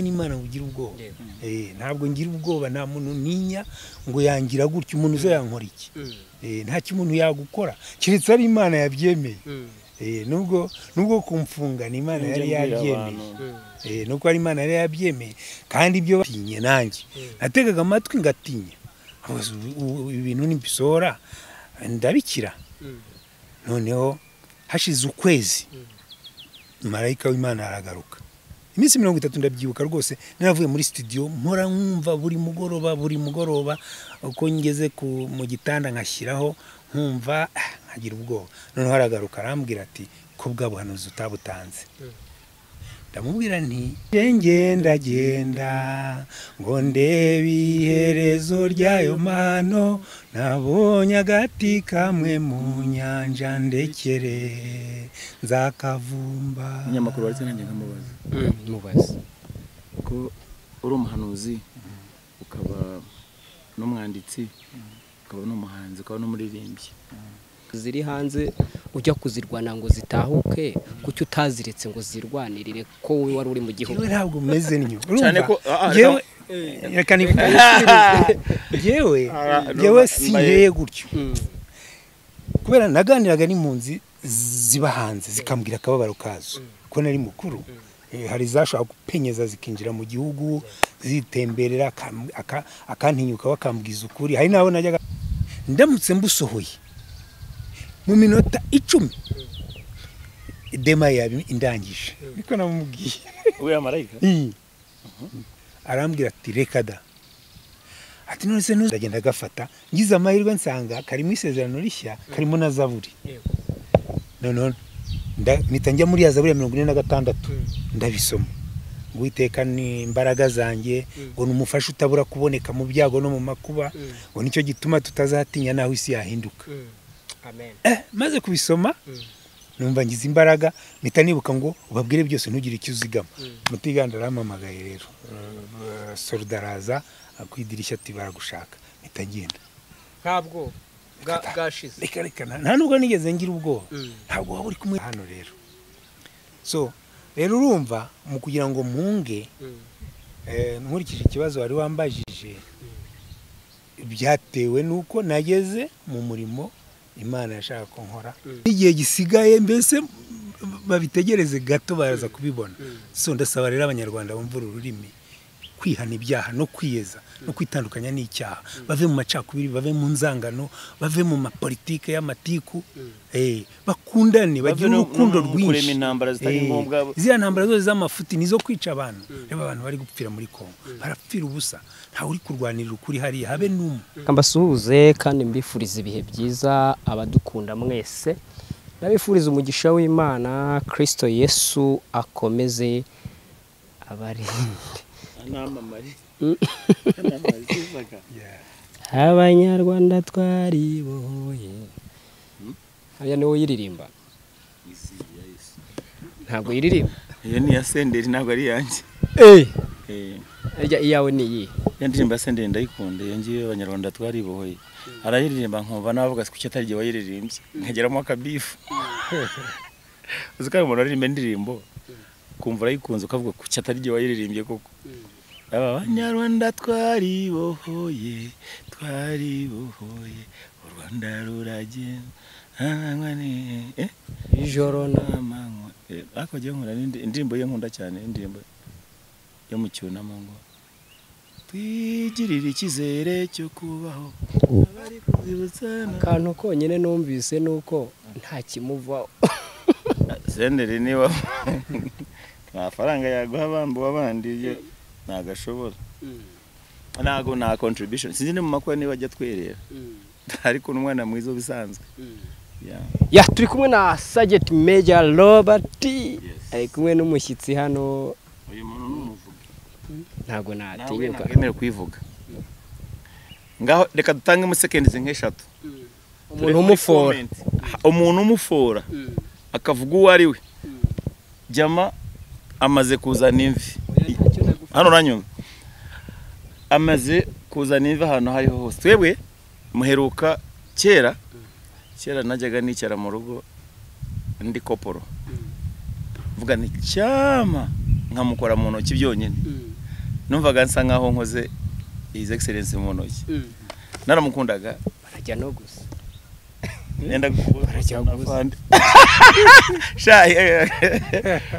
n'Imana ugira ubwoba ntabwo ngira ubwoba nta muntu ninya ngo yangira gutyo umuntu uzo yankora iki nta kimuntu yagukora kiretse ari Imana yabyemeye nubwo kumfunga ni Imana yari yabyemeye nuko ari Imana yari yabyemeye kandi ibyo batinye nanjye nategaga amatwi ngatinya ibintu nimbisora ndabikira noneho hashize ukwezi marayika w'Imana aragaruka iminsi 30 ndabyibuka rwose naravuye muri studio mpora nkumva buri mugoroba uko ngeze mu gitanda nkashyiraho nkumva nkagira ubwoba noneho aragaruka arambwira ati ko bwabuhanuzi utabutanze ndamubwira nti ngenda ngo ndebe iherezo ryayo mano nabonye agati kamwe mu nyanja ndekere nzakavumba nyamakuru wari nanjye nkamubaza ko uri umuhanuzi ukaba n'umwanditsi ukaba n'umuhanzi ukaba n'umuririmbyi ziri hanze ujya kuzirwana ngo zitahuke kuki utaziretse ngo zirwanirire ko we wari uri mu gihugu ntabwo umeze nyo cyane ko reka yewe sireye gutyo kubera naganiraga n'impunzi ziba hanze zikambwira akababaro kazo ko nari mukuru hari zashaka gupenyeza zikinjira mu gihugu zitemberera akantinyuka bakambwiza ukuri hari nabo najyaga ndamutse mbusohoye mu minota 10 dema yabi indangije niko namubwiye we amarayika arambwira ati rekada ati none se ntuzagenda gafata ngize amahirwe nsanga kari mu isezerano rishya karimo na Zaburi none nitanjya muri ya Zaburi ya 46 ndabisoma Uwiteka ni imbaraga zanjye ngo numufasha utabura kuboneka mu byago no mu makuba ngo nicyo gituma tutazatinya naho isi yahinduka amen maze kubisoma numva ngize imbaraga mpita nibuka ngo ubabwire byose ntugire icyo uzigama mutiganda ramamagaye rero soldaraza akwidirisha ati baragushaka mpita ngenda ntabwo gashize reka nta nubwo nigeze ngira ubwoba ntabwo waba uri kumwe hano rero so rero urumva mu kugira ngo mpunge nkurikije ikibazo wari wambajije byatewe nuko nageze mu murimo Imana yashaka ko nkora igihe gisigaye mbese babitegereze gato baraza kubibona so ndasaba rero abanyarwanda bumva ururimi kwihana ibyaha no kwiyeza no kwitandukanya n'icyaha bave mu macakubiri bave mu nzangano bave mu mapolitike y'amatiku bakundane bagira urukundo rwinshi ziriya ntambara zose z'amafuti nizo kwica abantu reba abantu bari gupfira muri Kongo barapfira ubusa ntawe uri kurwanirira ukuri hariya habe n'umwe kambasuhuze kandi mbifuriza ibihe byiza abadukunda mwese nabifuriza umugisha w'Imana Kristo Yesu akomeze abarinde abanyarwanda twaribohoye aya niwo yiririmba ntabwo yiririmba iyo ni ya Senderi ntabwo ari yanjye iyawe ni iyi yandirimba Senderi ndayikunda iyo ngiye abanyarwanda twaribohoye arayiririmba nkumva navuga kuki atari giye wayiririmbye nkageramo akabifu uzikaye umuntu aririmba indirimbo kumva ayikunze ukavuga kuki atari giye wayiririmbye koko abanyarwanda twaribohoye u Rwanda ruragenda ijoro n'amanywa ako giye nkora indirimbo ye nkunda cyane indirimbo yo mu cyunamo ngo twigirire ikizere cyo kubaho abari kuzibutsana akantu konyine numvise nuko nta kimuvaho Senderi niba amafaranga yaguha abambu abandi nagashobora nago na contribution sinzi ne mu makwa niba ajya twerera ariko n'umwana mwiza bisanzwe ya turi kumwe na Sergeant Major Robert ari kumwe n'umushyitsi hano uyu muntu n'umuvuga ntago natinyuka ngemera kwivuga ngaho reka dutange mu seconds nk'eshatu umuntu umufora akavuga uwo ari we jama amaze kuzana imvi hano uranyumva amaze kuzana imvi ahantu hariho hose twebwe muheruka kera najyaga nicara mu rugo ndi koporo vuga ni cyama nkamukora mu ntoki byonyine numvaga nsa nkaho nkoze his excellence mu ntoki naramukundaga barajya no gusa nenda barajya gusa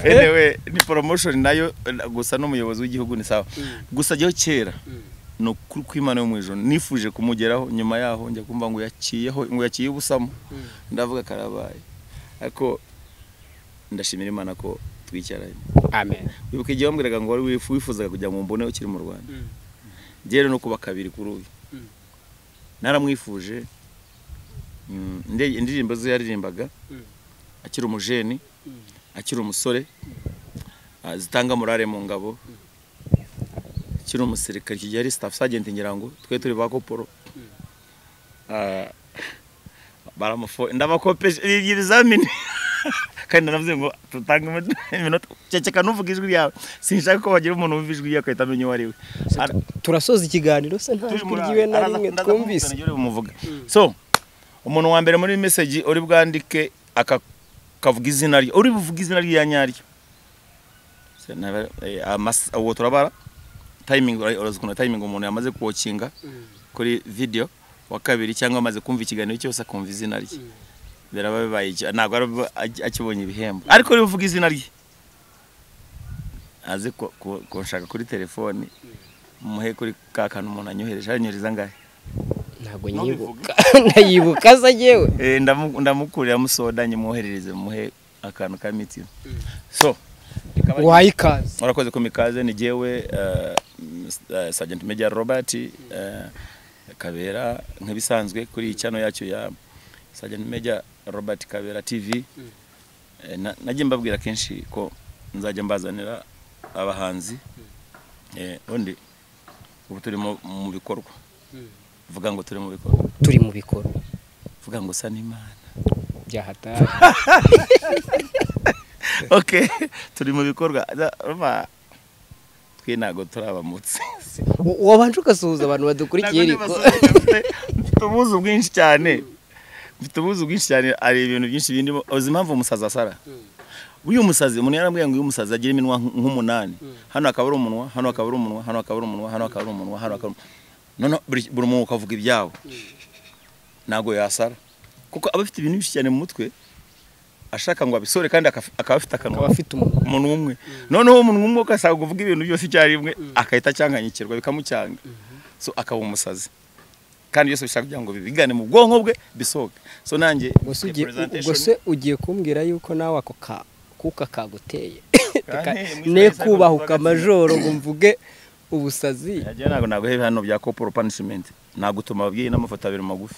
anyway ni promotion nayo gusa n'umuyobozi w'igihugu ni sawa gusa jyeho kera no kwimana yo mwijoro nifuje kumugeraho nyuma yaho njya kumva ngo yaciye ubusamo ndavuga karabaye ariko ndashimira Imana ko twicaranye. Amen. Wibuke igihe wambwiraga ngo wari wifuzaga kujya mu mbone ukiri mu Rwanda. Rero no kuba kabiri kuri uyu. Naramwifuje. Indirimbo zo yaririmbaga akiri umujeni, akiri umusore, zitanga morale mu ngabo. Akiri umusirikare kijyari staff sergeant ngirango twe turi bakoporo. Baramufo ndabakopeje ibizamini. Kandi navuze ngo tutanga iminota cyeceka nuvuga ijwi yawe sinshaka ko bagira umuntu wumva ijwi yakahita amenya wari we. Turasoza ikiganiro se nta ijwi ryiwe na rimwe twumvise. So umuntu wa mbere muri message uri bwandike akavuga izina rye uri buvuga izina rye yanyaryo. Uwo turabara timing urazikunda timing umuntu yamaze kuwokinga kuri video wa kabiri cyangwa amaze kumva ikiganiro cyose akumva izina rye. Beraba bibaye ntabwo akibonye ibihembo ariko rivuga izina rye aze ko nshaka kuri telefone muhe kuri kakana umuntu anyohereje anyuriza ngahe ntabwo nyibuka ndayibuka za jewe ndamukurira musoda nyimwoherereze muhe akantu ka meeting so wayikaze urakoze ko mikaze ni jewe Sergeant Major Robert Kabera nk'ibisanzwe kuri icyano yacyo ya Sergeant Major Robert Kabera TV. Najye mbabwira kenshi ko nzajya mbazanira abahanzi undi ubu turi mu bikorwa vuga ngo turi mu bikorwa vuga ngo sa n'Imana byahatari okay turi mu bikorwa twe nago turabamutse wabanje ukasuhuza abantu badukurikiye ariko tubuze ubwinshi cyane ari ibintu byinshi bindimo uzi impamvu umusaza asara uyu musazi umuntu yarambwiye ngo uyu musazi agira iminwa nk'umunani hano akabura umunwa hano akabura umunwa hano akabura umunwa hano akabura umunwa hano akabura none buri muntu ukavuga ibyawo nago yasara kuko abafite ibintu byinshi cyane mu mutwe ashaka ngo abisore kandi akaba afite akanwa abafite umuntu umwe noneho umuntu umwe ukasaba kuvuga ibintu byose icyarimwe akahita cyanganyikirwa bikamucyanga so akaba umusazi kandi yose bishaka kugira ngo bibigane mu bwonko bwe bisoke so nanjye gose ugiye kumbwira yuko nawe ako kuka kaguteye ne kubahuka majoro ngo mvuge ubusazi yaje nago hebe hano bya corporal punishment nagutuma ababwiye n'amafoto abiri magufi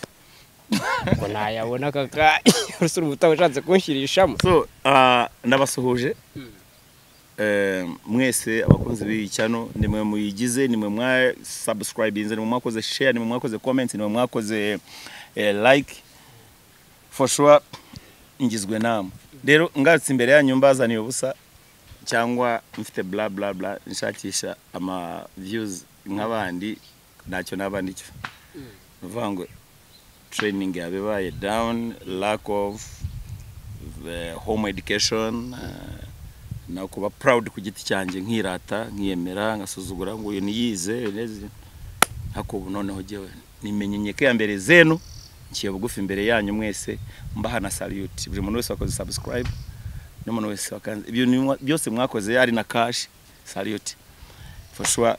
ngo nayabona kaka rusura ubutabashatse kunshirishamo so ndabasuhuje mwese abakunzi b'icyano nimwe muyigize nimwe mwa subscribinze nimwe mwakoze share nimwe mwakoze comment nimwe mwakoze like for sure ingizwe namwe rero ngatse imbere yanyu mbazaniye ubusa cyangwa mfite bla bla bla nshakisha ama views nk'abandi ntacyo nabandi cyo uvuga training yabaye down lack of home education na kuba proud ku giti cyanjye nkirata nkiyemera ngasuzugura ngo uyu niyize neze hakubu noneho jewe nimenyenyeke ya mbere zenu nkiye bugufi imbere yanyu mwese mbaha na salute buri muntu wese wakoze subscribe n'umuntu wese wakanze ibyo byose mwakoze ari na cash salute for sure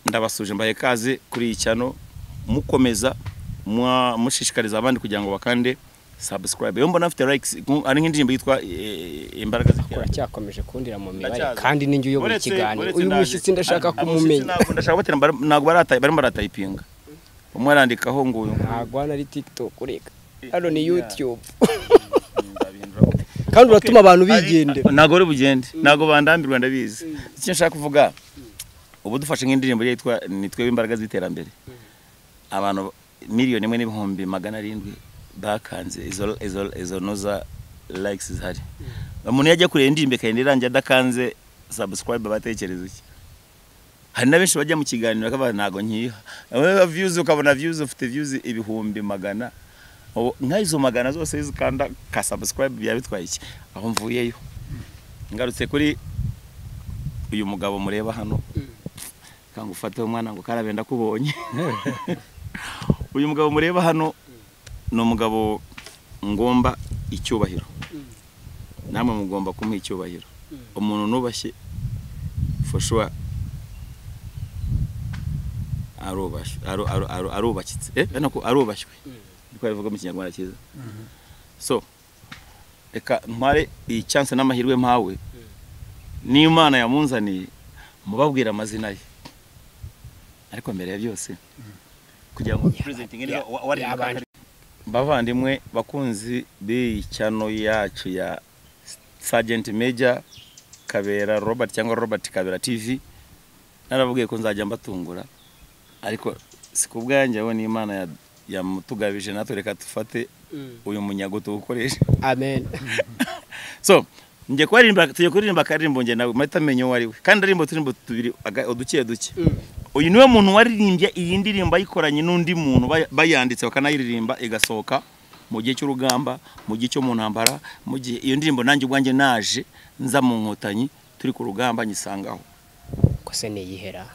ndabasuje mbaye kaze kuri icyano mukomeza mushishikariza abandi kugira ngo bakande subscribe yo mbona afite likes ari nk'indirimbo yitwa imbaraga zikora cyakomeje kundira mu mibare kandi ninjye uyobora ikiganiro uyu mushyitsi ndashaka kumumenya ndashaka batera nago barimo baratayipinga umwe arandikaho ngo ntago ari TikTok ureka hano ni YouTube kandi uratuma abantu bigendera nago uri bugende nago bandambirwa ndabizi icyo nshaka kuvuga ubu dufashe nk'indirimbo yitwa nitwe imbaraga z'iterambere abantu miliyoni 1,700,000 bakanze izo noza likes zihari umuntu yajya kureba indirimbo kandi irangira adakanze subscribe batekereza iki hari nabenshi bajya mu kiganiro akaba nago nkiha views ukabona views ufite views 1,000,000 nk'izo magana zose zikanda ka subscribe yabitwaye iki aho mvuyeyo ngarutse kuri uyu mugabo mureba hano kangufate umwana ngo karabenda kubonye. Uyu mugabo mureba hano no mugabo ngomba icyubahiro, namwe mugomba kumuha icyubahiro. Umuntu nubashye for sure arubakitse nako arubashywe, niko bivuga mu Kinyarwanda cyiza. So reka ntware iyi chance n'amahirwe mpawe n'Imana yamunzaniye mubabwira amazina ye, ariko mbere ya byose kugira ngo presenting bavandimwe bakunzi b'icyano yacu ya Sergeant Major Kabera Robert cyangwa Robert Kabera TV, naravugiye ko nzajya mbatungura, ariko sikubwanjye aho n'Imana yamutugabije natwe reka tufate uyu munyago tuwukoresha. Amen. So ngiye kuririmba karirimbo nge nawe mahita menyo wari we, kandi arimbo turimbo tubiri udukiye duke. Uyu niwe muntu waririmbye iyi ndirimbo ayikoranye n'undi muntu bayanditse bakanayiririmba igasohoka mu gihe cy'urugamba, mu gihe cyo mu ntambara, mu gihe iyo ndirimbo nanjye ubwanjye naje nza mu nkotanyi turi ku rugamba nyisangaho. Ko se niyihera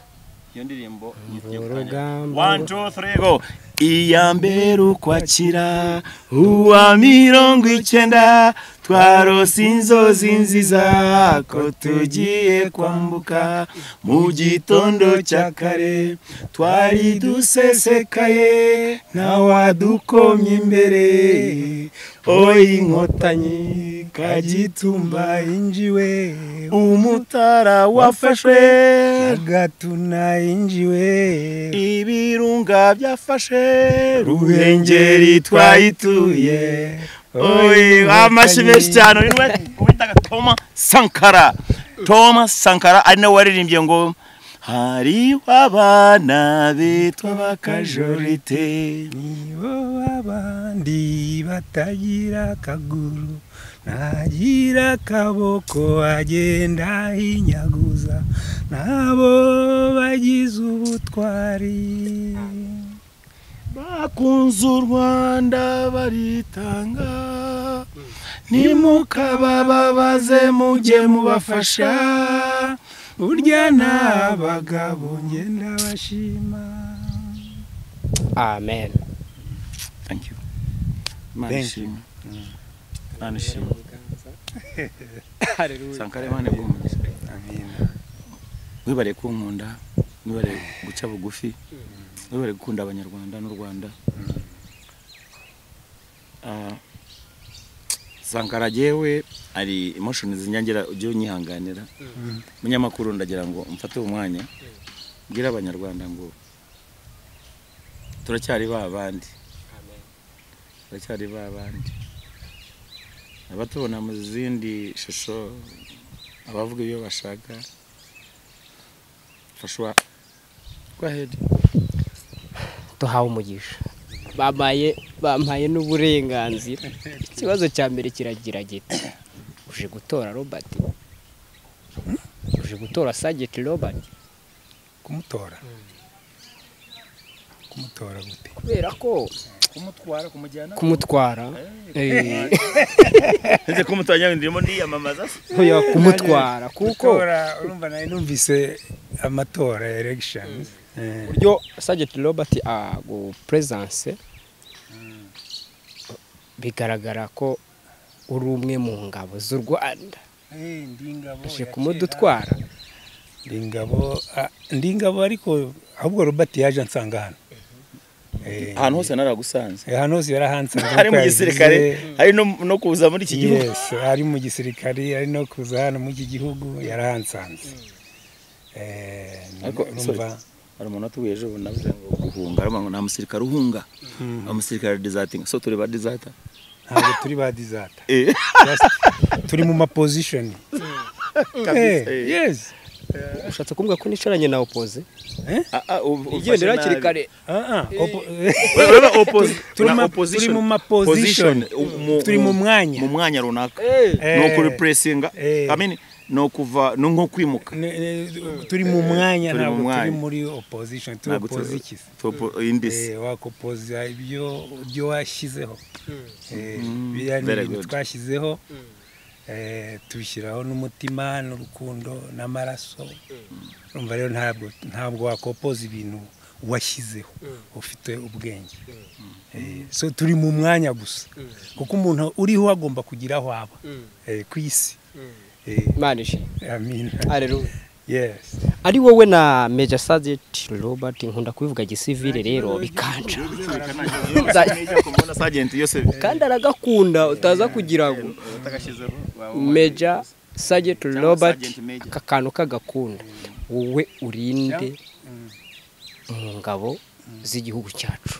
iyo ndirimbo urugamba 1 2 3 go. Iyambere ukwakira uwa 90 twarose inzozi nziza ko tugiye kwambuka, mu gitondo cya kare twari dusesekaye ntawadukomye imbere, oyi inkotanyi Kagitumba injiwe, umutara wafashwe Gatuna injiwe, ibirunga byafashe Ruhengeri twayituye. Oyi amashi menshi cyane witaga Thomas Sankara ari nawe waririmbye ngo hari abana bitwa bakajorite, nibo abandi batagira akaguru nagira akaboko agenda hinyaguza, nabo bagize ubutwari bakunze u Rwanda baritanga, nimukabababaze mujye mubafasha, burya n'abagabo ngenda bashima. Amen. Thank you. Thank you. Manishima. Hallelujah. Sankara Imana bw'umugisha. Amen. Wibare kunkunda, wibare guca bugufi, wibare gukunda abanyarwanda n'u Rwanda. Sankara jewe ari emotions zinyangira ujye unyihanganira. Munyamakuru ndagira ngo mfate umwanya ngira abanyarwanda ngo turacyari babandi. Turacyari babandi. Abatubona mu zindi shusho, abavuga ibyo bashaka. Fashwa. Go ahead. Tuhawe umugisha. Bampaye n'uburenganzira. Ikibazo cya mbere kiragira giti. Uje gutora Robert. Uje gutora Sergeant Robert. Kumutora gute? Kubera ko kumutwara ese kumutanya ndirimo ndiyamamaza oya kumutwara kuko urumva nayo numvise amatora elections buryo Sergeant Robert go presence bigaragara ko uri umwe mu ngabo z'u Rwanda. Je kumudutwara ndingabo ariko ahubwo Robert yaje ansanga hano. Ahantu hose naragusanze. Ahantu hose yarahansanze. Hari mu gisirikare, hari no kuza muri iki gihugu. Yes, hari mu gisirikare, hari no kuza hano mu iki gihugu yarahansanze. Ariko numva hari umuntu atuye ejo navuze ngo guhunga, ariko nta musirikare uhunga. Amusirikare deserting. So turi ba deserter. Ntabwo turi ba deserter. Turi mu ma position. Yes. Ushatse kumbwa ko nicaranye na opposite igendera kirikare turi mu ma position, turi mu mwanya runaka no ku repressinga, I mean no kuva no nko kwimuka, turi mu mwanya ntabwo turi muri opposition, turi opposition wakopoza ibyo washyizeho, biriya ni ibintu twashyizeho tubishyiraho n'umutima n'urukundo n'amaraso. Urumva rero ntabwo wakopoza ibintu washyizeho ufite ubwenge. So turi mu mwanya gusa kuko umuntu uriho agomba kugira aho aba ku isi. Manisha Amen. Haleluya. Yes. Ari wowe na Major Sergeant Robert nkunda kubivuga gisivile rero bikanja kandi aragakunda utaza kugira ngo Major Sergeant Robert akakantu kagakunda wowe urinde mu ngabo z'igihugu cyacu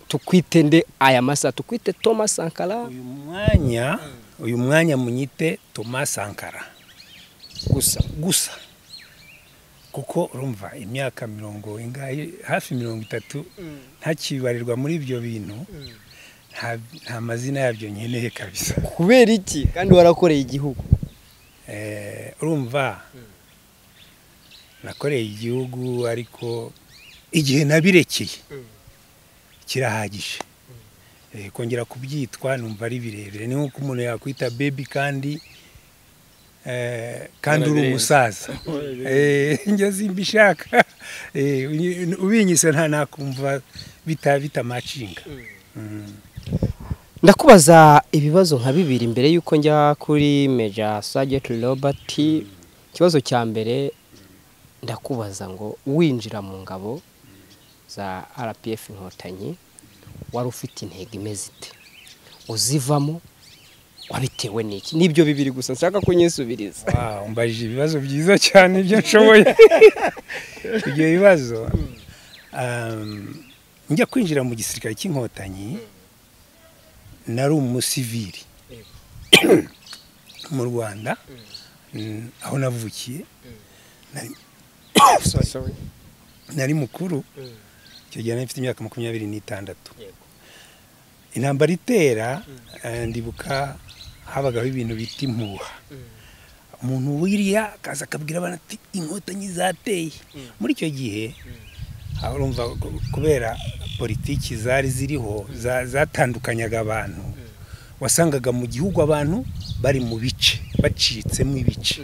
tukwite nde aya masa tukwite Thomas Sankara uyu mwanya munyite Thomas Sankara gusa kuko urumva imyaka 30 hafi 30 ntakibarirwa muri ibyo bintu nta mazina yabyo nkeneye kabisa. Kubera iki kandi warakoreye igihugu? Urumva nakoreye igihugu ariko igihe nabirekeye kirahagije. Kongera kubyitwa numva ari birebire ni nko umuntu yakwita baby kandi uri umusaza. Njye simbishaka. Ubinyise nakumva bitamacinga. Ndakubaza ibibazo nka bibiri mbere yuko njya kuri Major Sergeant Robert. Ikibazo cya mbere ndakubaza ngo winjira mu ngabo za RPF Inkotanyi wari ufite intego imeze ite? Uzivamo wabitewe n'iki? Nibyo bibiri gusa nshaka kunyisubiriza. Umbajije ibibazo byiza cyane ibyo nshoboye. Ibyo bibazo njya kwinjira mu gisirikare cy'Inkotanyi nari umusivili mu Rwanda aho navukiye. Nari mukuru icyo gihe nafite imyaka 26. Intambara itera ndibuka habagaho ibintu bita impuha. Umuntu wiriya akaza akabwira abantu ati Inkotanyi zateye. Muri icyo gihe urumva kubera politiki zari ziriho zatandukanyaga abantu, wasangaga mu gihugu abantu bari mu bice bacitsemo ibice.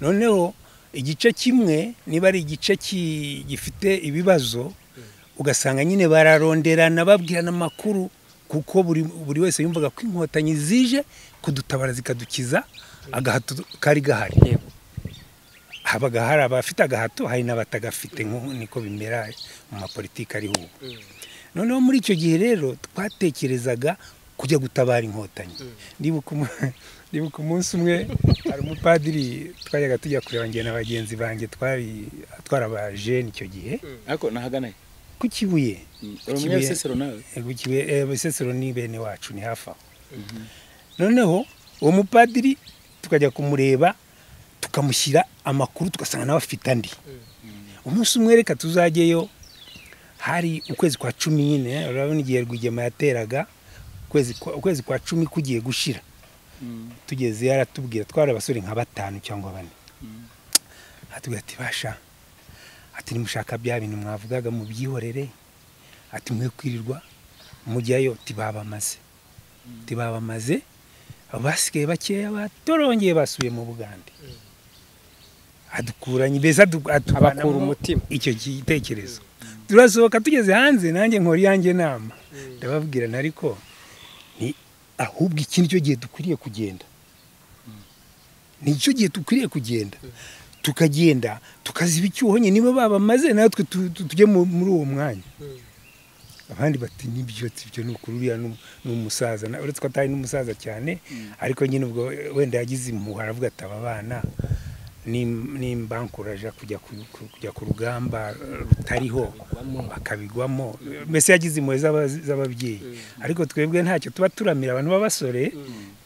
Noneho igice kimwe niba ari igice gifite ibibazo ugasanga nyine bararonderana babwirana amakuru kuko buri wese yumvaga ko Inkotanyi zije kudutabara zikadukiza agahato kari gahari. Habaga hari abafite agahato hari n'abatagafite niko bimera mu mapolitiki ariho. Noneho muri icyo gihe rero twatekerezaga kujya gutabara Inkotanyi. Ndibuka umunsi umwe hari umupadiri twajaga tujya kureba njye na bagenzi banjye twarabaje icyo gihe. Ariko nahaganaye ku Kibuye. Umunyabisesero nawe? Bisesero ni bene wacu ni hafa. Noneho uwo mupadiri tukajya kumureba tukamushyira amakuru tugasanga nawe afite andi. Umunsi umwe reka tuzajyeyo hari ukwezi kwa 10 nyine urabona igihe Rwigema yateraga ukwezi kwa 10 kugiye gushira. Tugeze yaratubwira twara abasore nka 5 cyangwa 4. Atubwira ati basha ati nimushaka bya bintu mwavugaga mu byihorere ati mwe kwirirwa mujyayo tibabamaze abasigaye bakeya batorongeye basuye mu Bugande. Adukuranye beza abakura umutima icyo gitekerezo. Turasohoka tugeze hanze nanjye nkori yanjye nama ndababwira nariko ni ahubwo ikindi cyo gihe dukwiriye kugenda. Ni cyo gihe dukwiriye kugenda. Tukagenda tukaziba icyuhonye niba babamaze natwe tujye muri uwo mwanya. Abandi bati nibyo n'ukuri uriya n'umusaza uretse ko atari n'umusaza cyane ariko nyine ubwo wenda yagize impuha aravuga ati aba bana nimbankuraje kujya ku rugamba rutariho bakabigwamo. Mbese yagize impuhwe z'ababyeyi ariko twebwe ntacyo tuba turamira abantu b'abasore.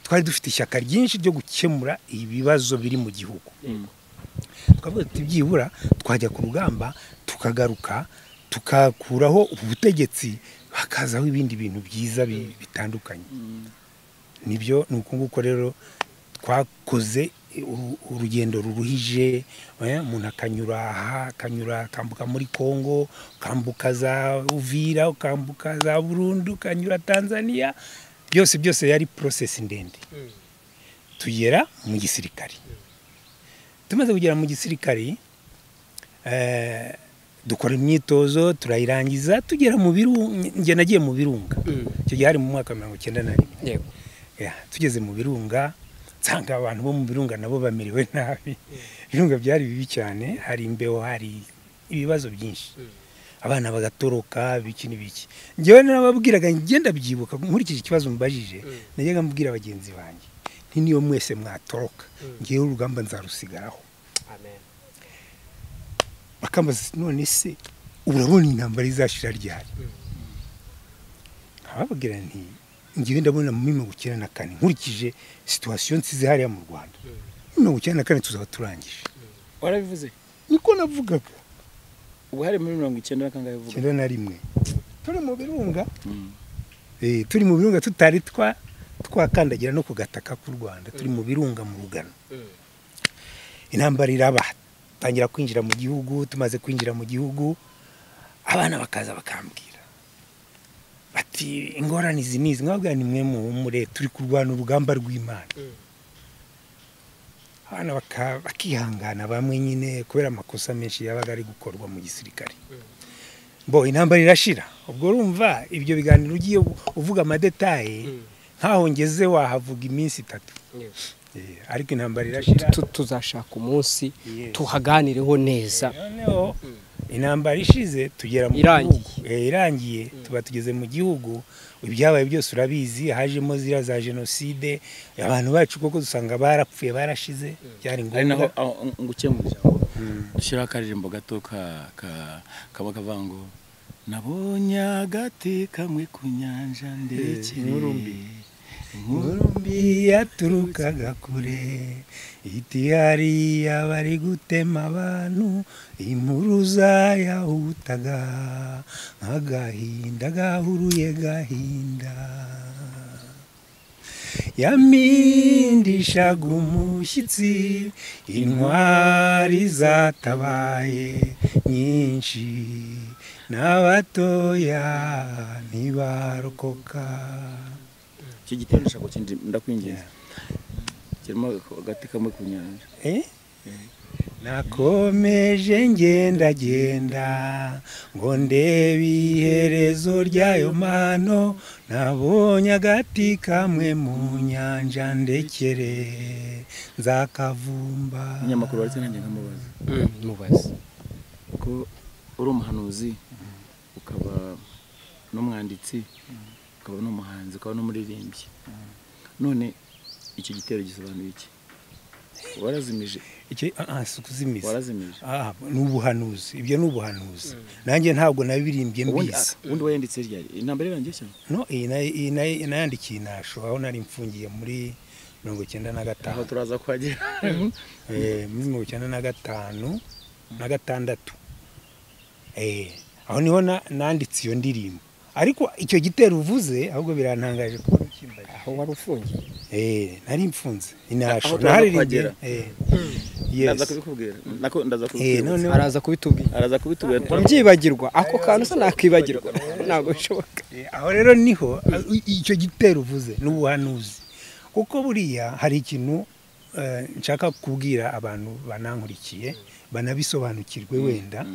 Twari dufite ishyaka ryinshi ryo gukemura ibibazo biri mu gihugu. Twavuga ati byibura twajya ku rugamba tukagaruka tukakuraho ubutegetsi hakazaho ibindi bintu byiza bitandukanye. Nibyo nuko nguko rero twakoze urugendo ruruhije. Umuntu akanyura kambuka muri Kongo, kambuka za Uvira, kambuka za Burundi, kanyura Tanzania. Byose yari process ndende. tugera mu gisirikari. Tumaze kugera mu gisirikari dukora imyitozo turayirangiza tugera mu birunga. Nge nagiye mu birunga icyo gihe hari mu mwaka wa 1991. Tugeze mu birunga nsanga abantu bo mu birunga nabo bamerewe nabi. Ibirunga byari bibi cyane, hari imbeho, hari ibibazo byinshi, abana bagatoroka biki n'ibiki. Ngewe nababwiraga ngenda byibuka nkurikije ikibazo mbajije, najyaga mbwira abagenzi banjye nti niyo mwese mwatoroka ngewe urugamba nzarusigaraho. Amen. Bakambaza none se urabona intambara izashira ryari? Ababwira nti ngewe ndabona mu 1994 nkurikije situation nsize hariya mu Rwanda 1994 tuzaba turangije. Warabivuze niko navugaga. ubu hari muri 90 kangahe uvuga? 91 turi mu birunga. Turi mu birunga tutari twakandagira no kugataka ku Rwanda, turi mu birunga mu Rugano. Intambara iraba, tangira kwinjira mu gihugu. Tumaze kwinjira mu gihugu abana bakaza bakambwira bati ingorane izi nizi. Nkabwira ni mwe muri turi kurwana urugamba rw'Imana. Abana bakihangana bamwe nyine kubera amakosa menshi yabaga ari gukorwa mu gisirikare. Intambara irashira. Ubwo urumva ibyo biganiro ugiye uvuga amadetaye nkaho ngeze wahavuga iminsi 3. Ariko intambara irashira. Tuzashaka umunsi tuhaganireho neza. Intambara ishize tugera mu gihugu. Irangiye tuba tugeze mu gihugu. Ibyabaye byose urabizi, hajemo zira za genocide, abantu bacu koko dusanga barapfuye barashize. Byari ngombwa ngukemurira dushira akaririmbo gato kaba kavango nabonye agati kamwe ku nyanja ndekere Ngurumbi yaturukaga kure iti hari abari gutema abantu impuruza yahutaga nk'agahinda gahuruye gahinda yamindishaga umushyitsi intwari zatabaye nyinshi n'abatoya ntibarokoka. Icyo gitero ndashaka kindi ndakwinginze kirimo agati kamwe ku nyanja. Nakomeje ngenda ngo ndebe iherezo ryayo mano nabonye agati kamwe mu nyanja ndekere nzakavumba. Inyamakuru baretse nanjye nkamubaza mubaza ko uri umuhanuzi ukaba n'umwanditsi ukaba n'umuhanzi ukaba n'umuririmbyi, none icyo gitero gisobanuye iki? Warazimije iki? Kuzimiza warazimije n'ubuhanuzi. Ibyo n'ubuhanuzi nanjye ntabwo nabirimbye mbizi. Ubundi wayanditse ryari? Intambara irangiye cyane? No, iyi nayandikiye Nasho aho nari mfungiye muri 1995. Aho turaza kwagera muri 1995 na 6. Aho niho nanditse iyo ndirimbo. Ariko icyo gitero uvuze ahubwo birantangaje ko ukimbaye. Aho wari ufungiye? Nari mfunze Nasho naharirimbye. Ndaza kubikubwira nako ndaza kubikubwira. Araza kubitubwira turabyibagirwa. Ako kantu se nakibagirwa ntago bishoboka. Aho rero niho icyo gitero uvuze n'ubuhanuzi, kuko buriya hari ikintu nshaka kubwira abantu banankurikiye banabisobanukirwe wenda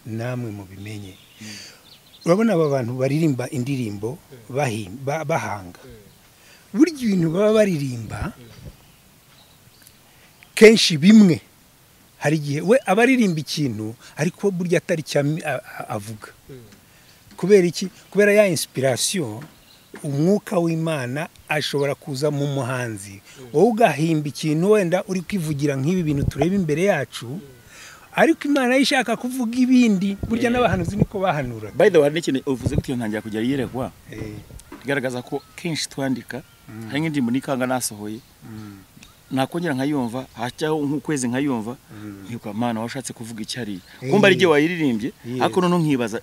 namwe mu bimenye. Urabona aba bantu baririmba indirimbo bahanga, burya ibintu baba baririmba kenshi bimwe, hari igihe we abaririmba ikintu ariko burya atari avuga. Kubera iki? Kubera ya inspiration, umwuka w'Imana ashobora kuza mu muhanzi, wowe ugahimba ikintu wenda uri kwivugira nk'ibi bintu tureba imbere yacu, ariko Imana yishaka kuvuga ibindi. Burya n'abahanuzi niko bahanura. By the way, n'ikintu uvuze ko ntangira kujya yerekwa bigaragaza ko kenshi twandika hari nk'indirimbo nikanga nasohoye nakongera nkayumva hacyaho nk'ukwezi nkayumva nkiko Mana washatse kuvuga icyari kumba ari giye wayiririmbye ariko none nkibaza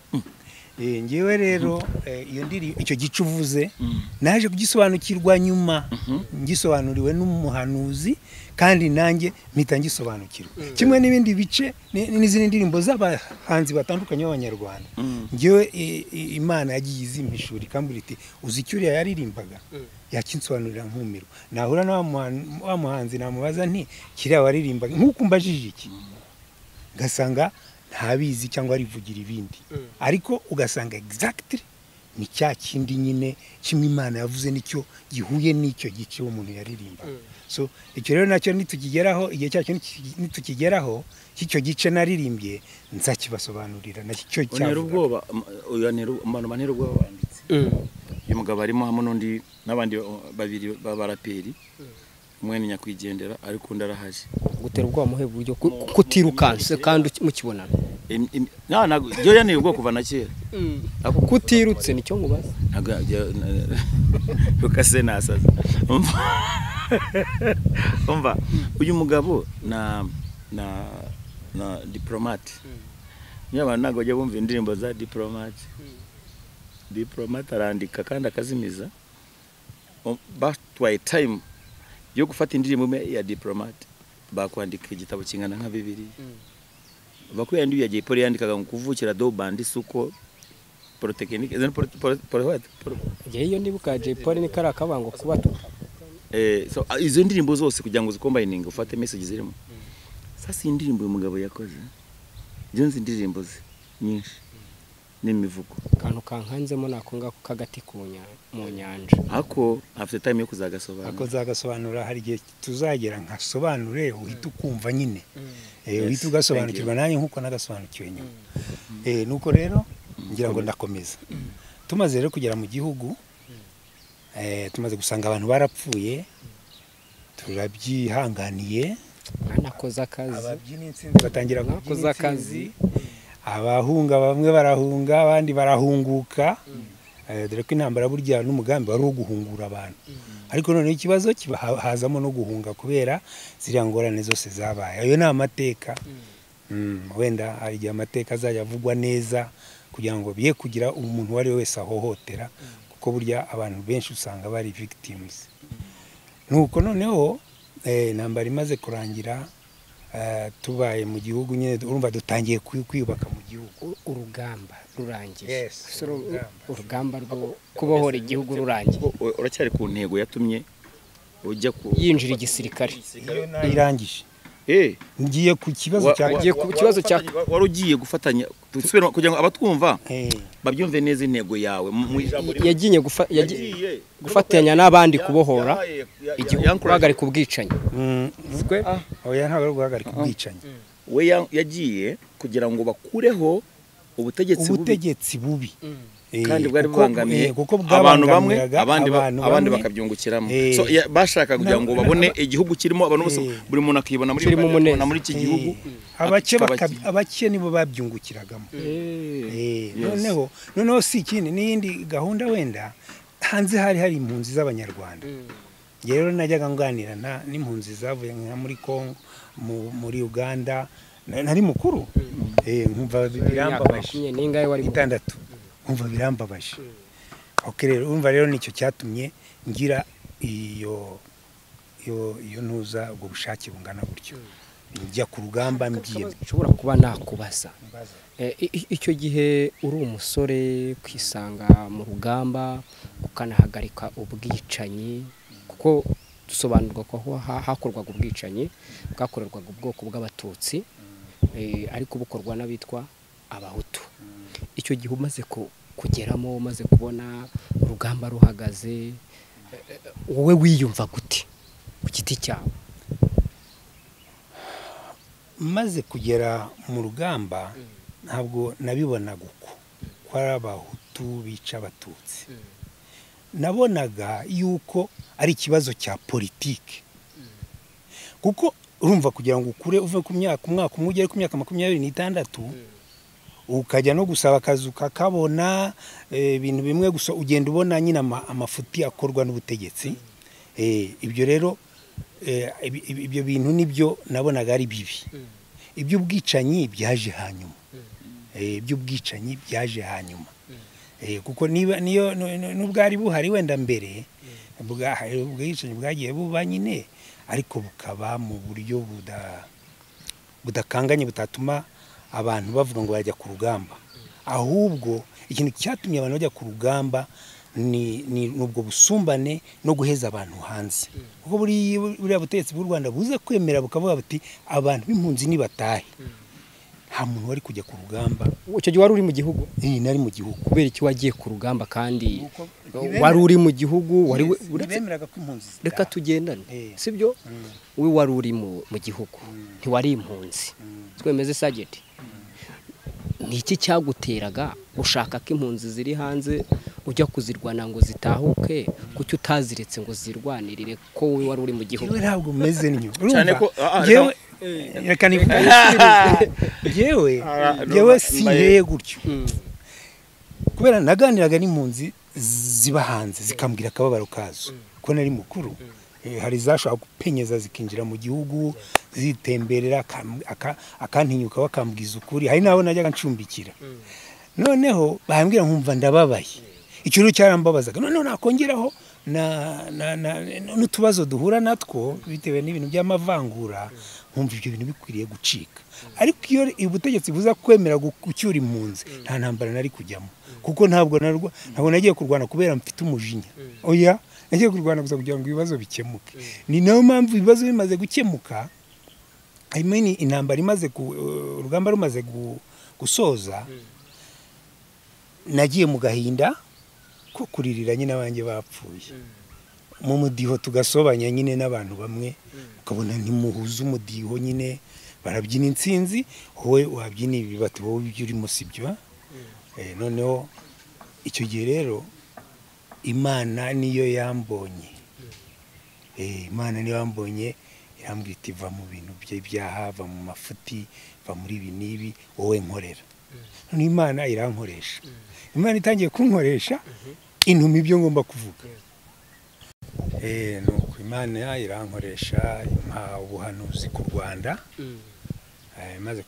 ngewe rero iyo ndiri icyo gice uvuze naje kugisobanukirwa nyuma ngisobanuriwe n'umuhanuzi kandi nanjye mpita ngisobanukirwa kimwe n'ibindi bice n'izindi ndirimbo z'abahanzi batandukanye b'abanyarwanda ngewe Imana yagiye izimpishura ikambwira iti uzi icyo uriya yaririmbaga yakinsobanurira nkumirwa nahura na wa muhanzi namubaza nti kiriya waririmbaga nk'uko mbajije iki ngasanga ntabizi cyangwa arivugira ibindi ariko ugasanga exactly ni cya kindi nyine kimwe Imana yavuze nicyo gihuye n'icyo gice umuntu yaririmba so icyo rero nacyo nitukigeraho igihe cyacu nitukigeraho cy'icyo gice naririmbye nzakibasobanurira nacyo cyane ubwoba uyu ni manero ubwoba wanditse uyu mugabo arimo hamwe n'undi n'abandi babiri babaraperi umwe ni nyakwigendera ariko ndarahaje gutera ubwoba muhe buryo kutirukanse kandi mukibonana byo yaneye ubwo kuva na kera ako kutirutse nicyo ngubaza ukase nasaza umva uyu mugabo na diplomate nyaba nago jya bumva indirimbo za diplomate arandika kandi akazimiza batwaye time yo gufata indirimbo ya diplomate bakwandika igitabo kingana nka 2 bakuye ndi yagiye pole yandikaga ngo kuvukira do bandi suko protechnique iyo ndibuka Jay Polly ni kara kabango kubato so izo ndirimbo zose kugira ngo zikombining ufate message zirimo sasa indirimbo umugabo yakoze jonzi indirimbo ze nyinshi n'imivugo kantu kankanzemo nakonga kagati mu nyanja ako afite time yo kuzagasobanura hari gihe tuzagera nkasobanure uhita ukumva nyine uhita ugasobanukirwa nanjye nkuko nagasobanukiwe nyuma nuko rero ngira ngo ndakomeza tumaze rero kugera mu gihugu tumaze gusanga abantu barapfuye turabyihanganiye nakoze akazi ababyina insinzi batangira nakoze akazi abahunga bamwe barahunga abandi barahunguka dore ko intambara burya n'umugambi wari uguhungura abantu ariko none ikibazo hazamo no guhunga kubera ziriya ngorane zose zabaye ayo ni amateka wenda hari igihe amateka azajya avugwa neza kugira ngo biye kugira umuntu wari wese ahohotera kuko burya abantu benshi usanga bari victims nuko noneho intambara imaze kurangira tubaye mu gihugu nyine urumva dutangiye kwiyubaka mu gihugu urugamba rurangiye urugamba rwo kubohora igihugu rurangiye uracyari ku ntego yatumye ujya yinjira igisirikare iyo nayirangije ngiye ku kibazo cya wari ugiye gufatanya kugira ngo abatwumva babyumve neza intego yawe mu ijambo yagiye gufatanya n'abandi kubohora igihugu guhagarika ubwicanyi oya ntabwo ari guhagarika ubwicanyi we yagiye kugira ngo bakureho ubutegetsi bubi kandi bwari bubangamiye abantu bamwe abandi bakabyungukiramo so bashaka kugira ngo babone igihugu kirimo abantu bose buri muntu akibona muri iki gihugu abake nibo babyungukiragamo noneho si ikindi n'iyindi gahunda wenda hanze hari impunzi z'abanyarwanda rero najyaga nganira n'impunzi zavuye nka muri Kongo muri Uganda nari mukuru nkumva birambabaje 6 umva birambabaje rero umva rero nicyo cyatumye ngira iyo ntuza ubwo bushake bungana gutyo njya ku rugamba mbyiyeme nshobora kuba nakubaza icyo gihe uri umusore kwisanga mu rugamba ukanahagarika ubwicanyi kuko dusobanurwa ko hakorwaga ubwicanyi bwakorerwaga ubwoko bw'abatutsi ariko bukorwa n'abitwa abahutu icyo gihe umaze kugeramo umaze kubona urugamba ruhagaze wowe wiyumva gute ku giti cyawe maze kugera mu rugamba ntabwo nabibonaga uko ari abahutu bica abatutsi nabonaga yuko ari ikibazo cya politiki kuko urumva kugira ngo ukure uve ku umwaka umwe ugere ku myaka 26 ukajya no gusaba akazi ukakabona ibintu bimwe gusa ugenda ubona nyine amafuti akorwa n'ubutegetsi ibyo rero ibyo bintu nibyo nabonaga ari bibi iby'ubwicanyi byaje hanyuma by'ubwicanyi byaje hanyuma kuko niba niyo n'ubwari buhari wenda mbere ubwicanyi bwagiye buba nyine ariko bukaba mu buryo budakanganye butatuma abantu bavuga ngo bajya ku rugamba ahubwo ikintu cyatumye abantu bajya ku rugamba ni ubwo busumbane no guheza abantu hanze kuko buriya butegetsi bw'u Rwanda buze kwemera bukavuga buti abantu b'impunzi nibatahe nta muntu wari kujya ku rugamba. Icyo gihe wari uri mu gihugu? Nari mu gihugu. Kubera iki wagiye ku rugamba kandi wari uri mu gihugu wari bemeraga ko impunzi reka tugendane sibyo we wari uri mu gihugu ntiwari impunzi twemeze Sajeti ni iki cyaguteraga ushaka ko impunzi ziri hanze ujya kuzirwana ngo zitahuke kuki utaziretse ngo zirwanirire ko we wari uri mu gihugu? Ntabwo umeze nyo cyane ko reka yewe sineye gutyo kubera naganiraga n'impunzi ziba hanze zikambwira akababaro kazo ko nari mukuru hari zashobora gupenyeza zikinjira mu gihugu zitemberera akantinyuka bakambwiza ukuri hari nabo najyaga ncumbikira noneho bahambwira nkumva ndababaye icyo cyarambabazaga noneho nakongeraho n'utubazo duhura natwo bitewe n'ibintu by'amavangura nkumva ibyo bintu bikwiriye gucika ariko iyo ubutegetsi buza kwemera gucyura impunzi nta ntambara nari kujyamo kuko ntabwo nagiye kurwana kubera mfite umujinya oya nagiye kurwana gusa kugira ngo ibibazo bikemuke ni nayo mpamvu ibibazo bimaze gukemuka intambara imaze urugamba rumaze gusoza nagiye mu gahinda ko kuririra nyine abanjye bapfuye mu mudiho tugasobanya nyine n'abantu bamwe ukabona ntimuhuze umudiho nyine barabyina intsinzi wowe wabyina ibi bati wowe ibyo urimo sibyo noneho icyo gihe rero Imana niyo yambonye Imana niyo yambonye irambwira iti va mu bintu by'ibyaha va mu mafuti va muri ibi n'ibi wowe nkorera none Imana irankoresha Imana itangiye kunkoresha intuma ibyo ngomba kuvuga nuko Imana irankoresha impa ubuhanuzi ku Rwanda maze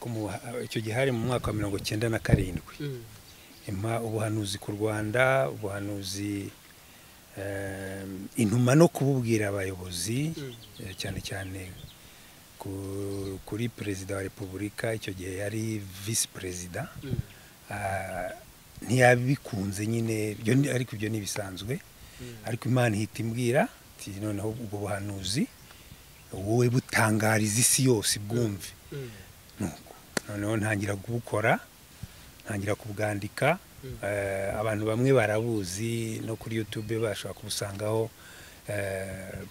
icyo gihe hari mu mwaka wa 1997 impa ubuhanuzi ku Rwanda ubuhanuzi intuma no kububwira abayobozi cyane cyane kuri perezida wa repubulika icyo gihe yari vice perezida ntiyabikunze nyine ariko ibyo nibisanzwe ariko Imana ihita imbwira ati noneho ubwo buhanuzi wowe butangariza isi yose bwumve nuko noneho ntangira kubukora ntangira kubwandika abantu bamwe barabuzi no kuri YouTube bashobora kubusangaho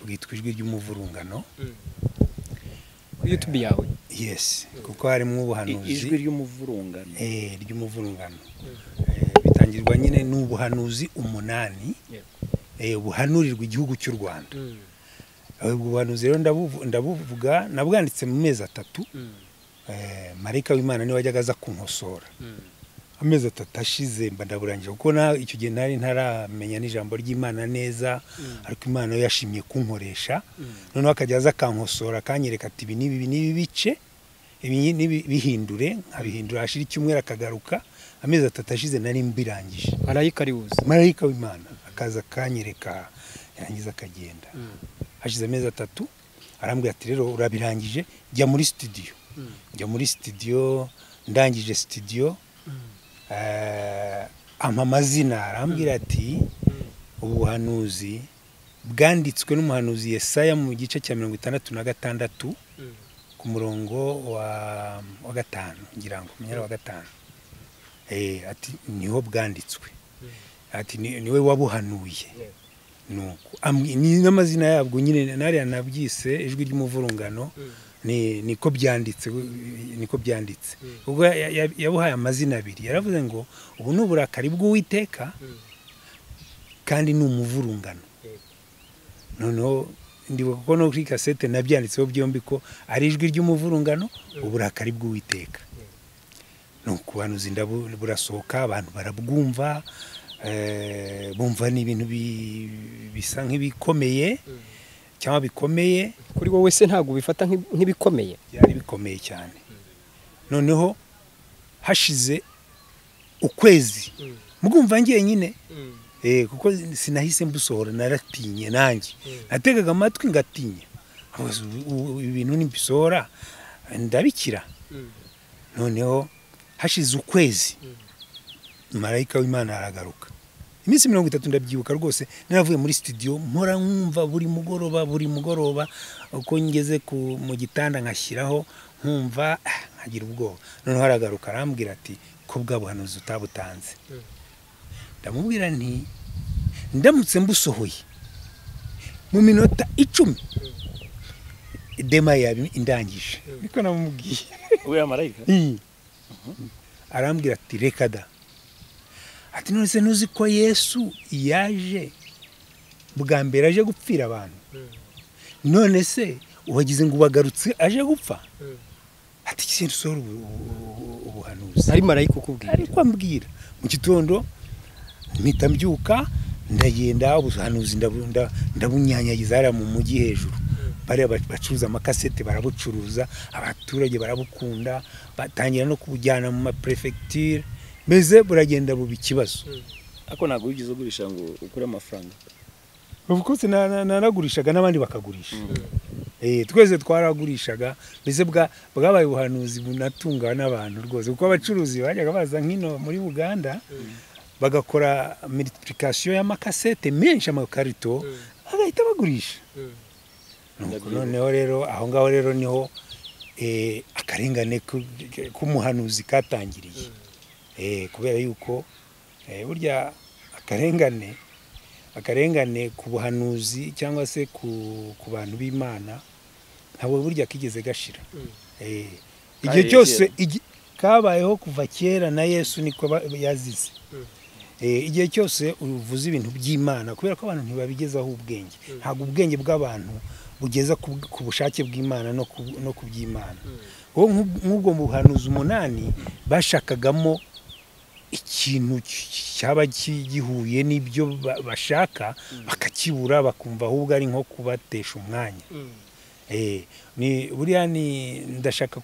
bwitwa ijwi ry'umuvurungano kuri YouTube yawe. Yes kuko harimo ubuhanuzi ijwi ry'umuvurungano ry'umuvurungano bitangirwa nyine n'ubuhanuzi 8 buhanurirwa igihugu cy'u Rwanda ubuhanuzi rero ndabuvuga nabwanditse mu mezi 3 marayika w'Imana niwe wajyaga aza kunkosora amezi 3 ashize mba ndaburangije kuko icyo gihe nari ntaramenya n'ijambo ry'Imana neza ariko Imana yo yashimye kunkoresha noneho akajya aza kankosora kanyereka ati ibi nibi bice ibi bihindure nkabihindura ashira icyumwera akagaruka amezi 3 ashize nari mbirangije marayika w'Imana akaza kanyereka yarangiza akagenda hashize amezi 3 arambwira ati rero urabirangije jya muri studio ndangije studio amazina arambwira ati ubuhanuzi bwanditswe n'umuhanuzi Yesaya mu gice cya 66 ku murongo wa 5 ngira ngo wa 5 ati niho bwanditswe ati niwe wabuhanuye nuko ni n'amazina yabwo nyine nari yanabyise ijwi ry'umuvurungano niko byanditse ubwo yabuhaye amazina abiri yaravuze ngo ubu n'uburakari bw'Uwiteka kandi n'umuvurungano noneho ndibuka ko no kuri cassette nabyanditseho byombi ko ari ijwi ry'umuvurungano uburakari bw'Uwiteka nuko banuzi burasohoka abantu barabwumva bumva ni ibintu bisa nk'ibikomeye cyangwa bikomeye kuri wowe se ntago bifata nk'ibikomeye byari bikomeye cyane noneho hashize ukwezi mugumva ngiye nyine kuko sinahise mbusohora naratinye nanjye nategaga amatwi ngatinya ibintu nimbisohora ndabikira noneho hashize ukwezi marayika w'Imana aragaruka iminsi 30 ndabyibuka rwose naravuye muri studio mpora nkumva buri mugoroba uko ngeze mu gitanda nkashyiraho nkumva nkagira ubwoba noneho aragaruka arambwira ati ko bwabuhanuzi utabutanze ndamubwira nti ndamutse mbusohoye mu minota 10 dema yabi indangije niko namubwiye we marayika arambwira ati rekada ati none se ntuzi ko Yesu yaje bwa mbere aje gupfira abantu none se ubagize ngo bagarutse aje gupfa ati kintu soro ubuhanuzi ari marayika ukubwira ariko ambwira mu gitondo mpita mbyuka ndagenda ubuhanuzi ndabunyanyagiza hariya mu mujyi hejuru bari bacuruza amakasete barabucuruza abaturage barabukunda batangira no kubujyana mu ma prefecture meze buragenda buba ikibazo ako ntago wigize ugurisha ngo ukure amafaranga ubukose nanagurishaga n'abandi bakagurisha twese twaragurishaga meze bwabaye ubuhanuzi bunatunga n'abantu rwose kuko abacuruzi bajyaga baza nkino muri Uganda bagakora multiplication y'amakasete menshi amakarito bagahita bagurisha noneho rero aho ngaho rero niho akarengane k'umuhanuzi katangiriye kubera yuko burya akarengane ku buhanuzi cyangwa se ku bantu b'Imana ntabwo burya kigeze gashira igihe cyose kabayeho kuva kera na Yesu niko yazize igihe cyose uvuze ibintu by'Imana kubera ko abantu ntibabigezaho ubwenge ntabwo ubwenge bw'abantu bugeza ku bushake bw'Imana no ku by'Imana nk'ubwo mu buhanuzi 8 bashakagamo ikintu cyaba gihuye n'ibyo bashaka bakakibura bakumva ahubwo ari nko kubatesha umwanya ni buriya ni ndashaka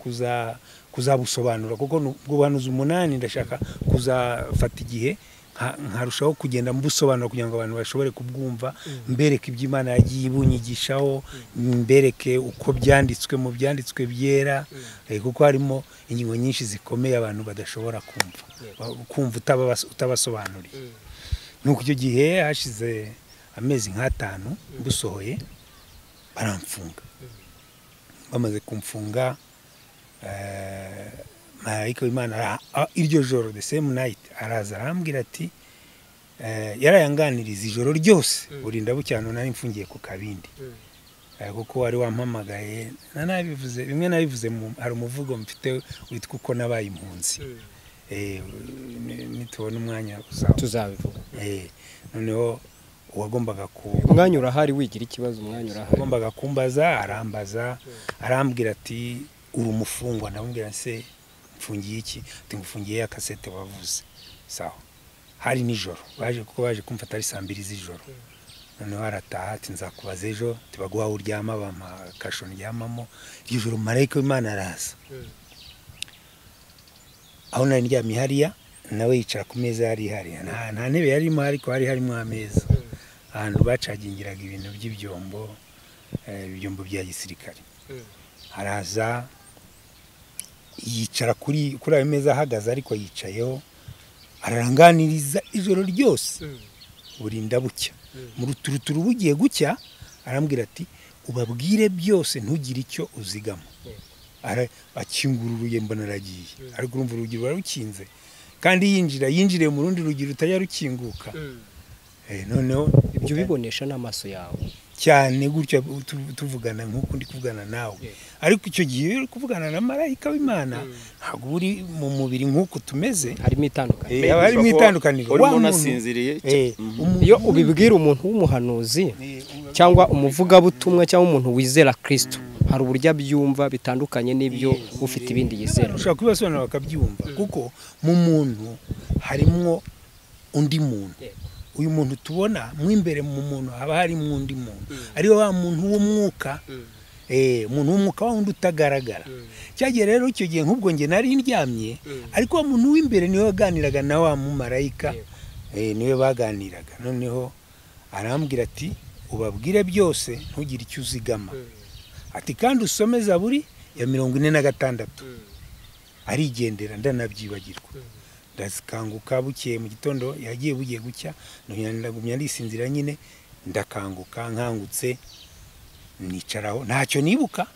kuzabusobanura kuko ubwo buhanuzi 8 ndashaka kuzafata igihe nkarushaho kugenda mbusobanura kugira ngo abantu bashobore kubwumva mbereke iby'Imana yagiye ibunyigishaho mbereke uko byanditswe mu byanditswe byera kuko harimo ingingo nyinshi zikomeye abantu badashobora kumva utabasobanuriye nuko icyo gihe hashize amezi nk'5 mbusohoye baramfunga bamaze kumfunga marayika w'Imana iryo joro the same night araza arambwira ati yarayanganiriza ijoro ryose urinda bucyano nari mfungiye ku kabindi kuko wari wampamagaye nanabivuze bimwe nabivuze hari umuvugo mfite witwa uko nabaye impunzi nitubona umwanya tuzabivuga noneho uwagombaga umwanya urahari wigira ikibazo umwanya urahari agombaga kumbaza arambaza arambwira ati uri umufungwa ndamubwira se mfungiye iki ati ngufungiye ya kasete wavuze sawa hari nijoro baje kumfata ari 2 z'ijoro noneho arataha ati nzakubaza ejo tibaguha uryama bampa kasho ndyamamo iryo joro marayika w'Imana araza aho nari ndyamye hariya nawe yicara ku meza yari hariya nta ntebe yarimo ariko harimo ameza ahantu bacagingiraga ibintu by'ibyombo bya gisirikare araza yicara kuri ayo meza ahagaze ariko yicayeho araranganiriza ijoro ryose burinda bucya mu ruturuturu bugiye gucya arambwira ati ubabwire byose ntugire icyo uzigama akingura mbona aragiye ariko urumva urugi rwarukinze kandi yinjiriye mu rundi rugi rutajya rukinguka noneho ibyo bibonesha n'amaso yawe cyane gutya tuvugana nk'uko ndi kuvugana nawe ariko icyo gihe uri kuvugana na marayika w'Imana ntabwo uri mu mubiri nk'uko tumeze harimo itandukaniro harimo itandukaniro umuntu asinziriye iyo ubibwira umuntu w'umuhanuzi cyangwa umuvugabutumwa cyangwa umuntu wizera Kristo hari uburyo abyumva bitandukanye n'ibyo ufite ibindi yizera ushaka kubisobanura bakabyumva kuko mu muntu harimo undi muntu uyu muntu tubona mu imbere mu muntu haba hari undi muntu ari wa muntu w'umwuka umuntu w'umwuka wundi utagaragara. Cyagiye rero icyo gihe nk'ubwo nge nari ndyamye, ariko wa muntu w'imbere niwe waganiraga na wa mumarayika, niwe baganiraga. Noneho arambwira ati ubabwire byose ntugire icyo uzigama, ati kandi usome Zaburi ya 46. Arigendera ndanabyibagirwa. Ndakanguka bukeye mu gitondo, yagiye bugiye gucya, ndagumya ndisinzira nyine, ndakanguka nkangutse nicaraho ntacyo nibuka.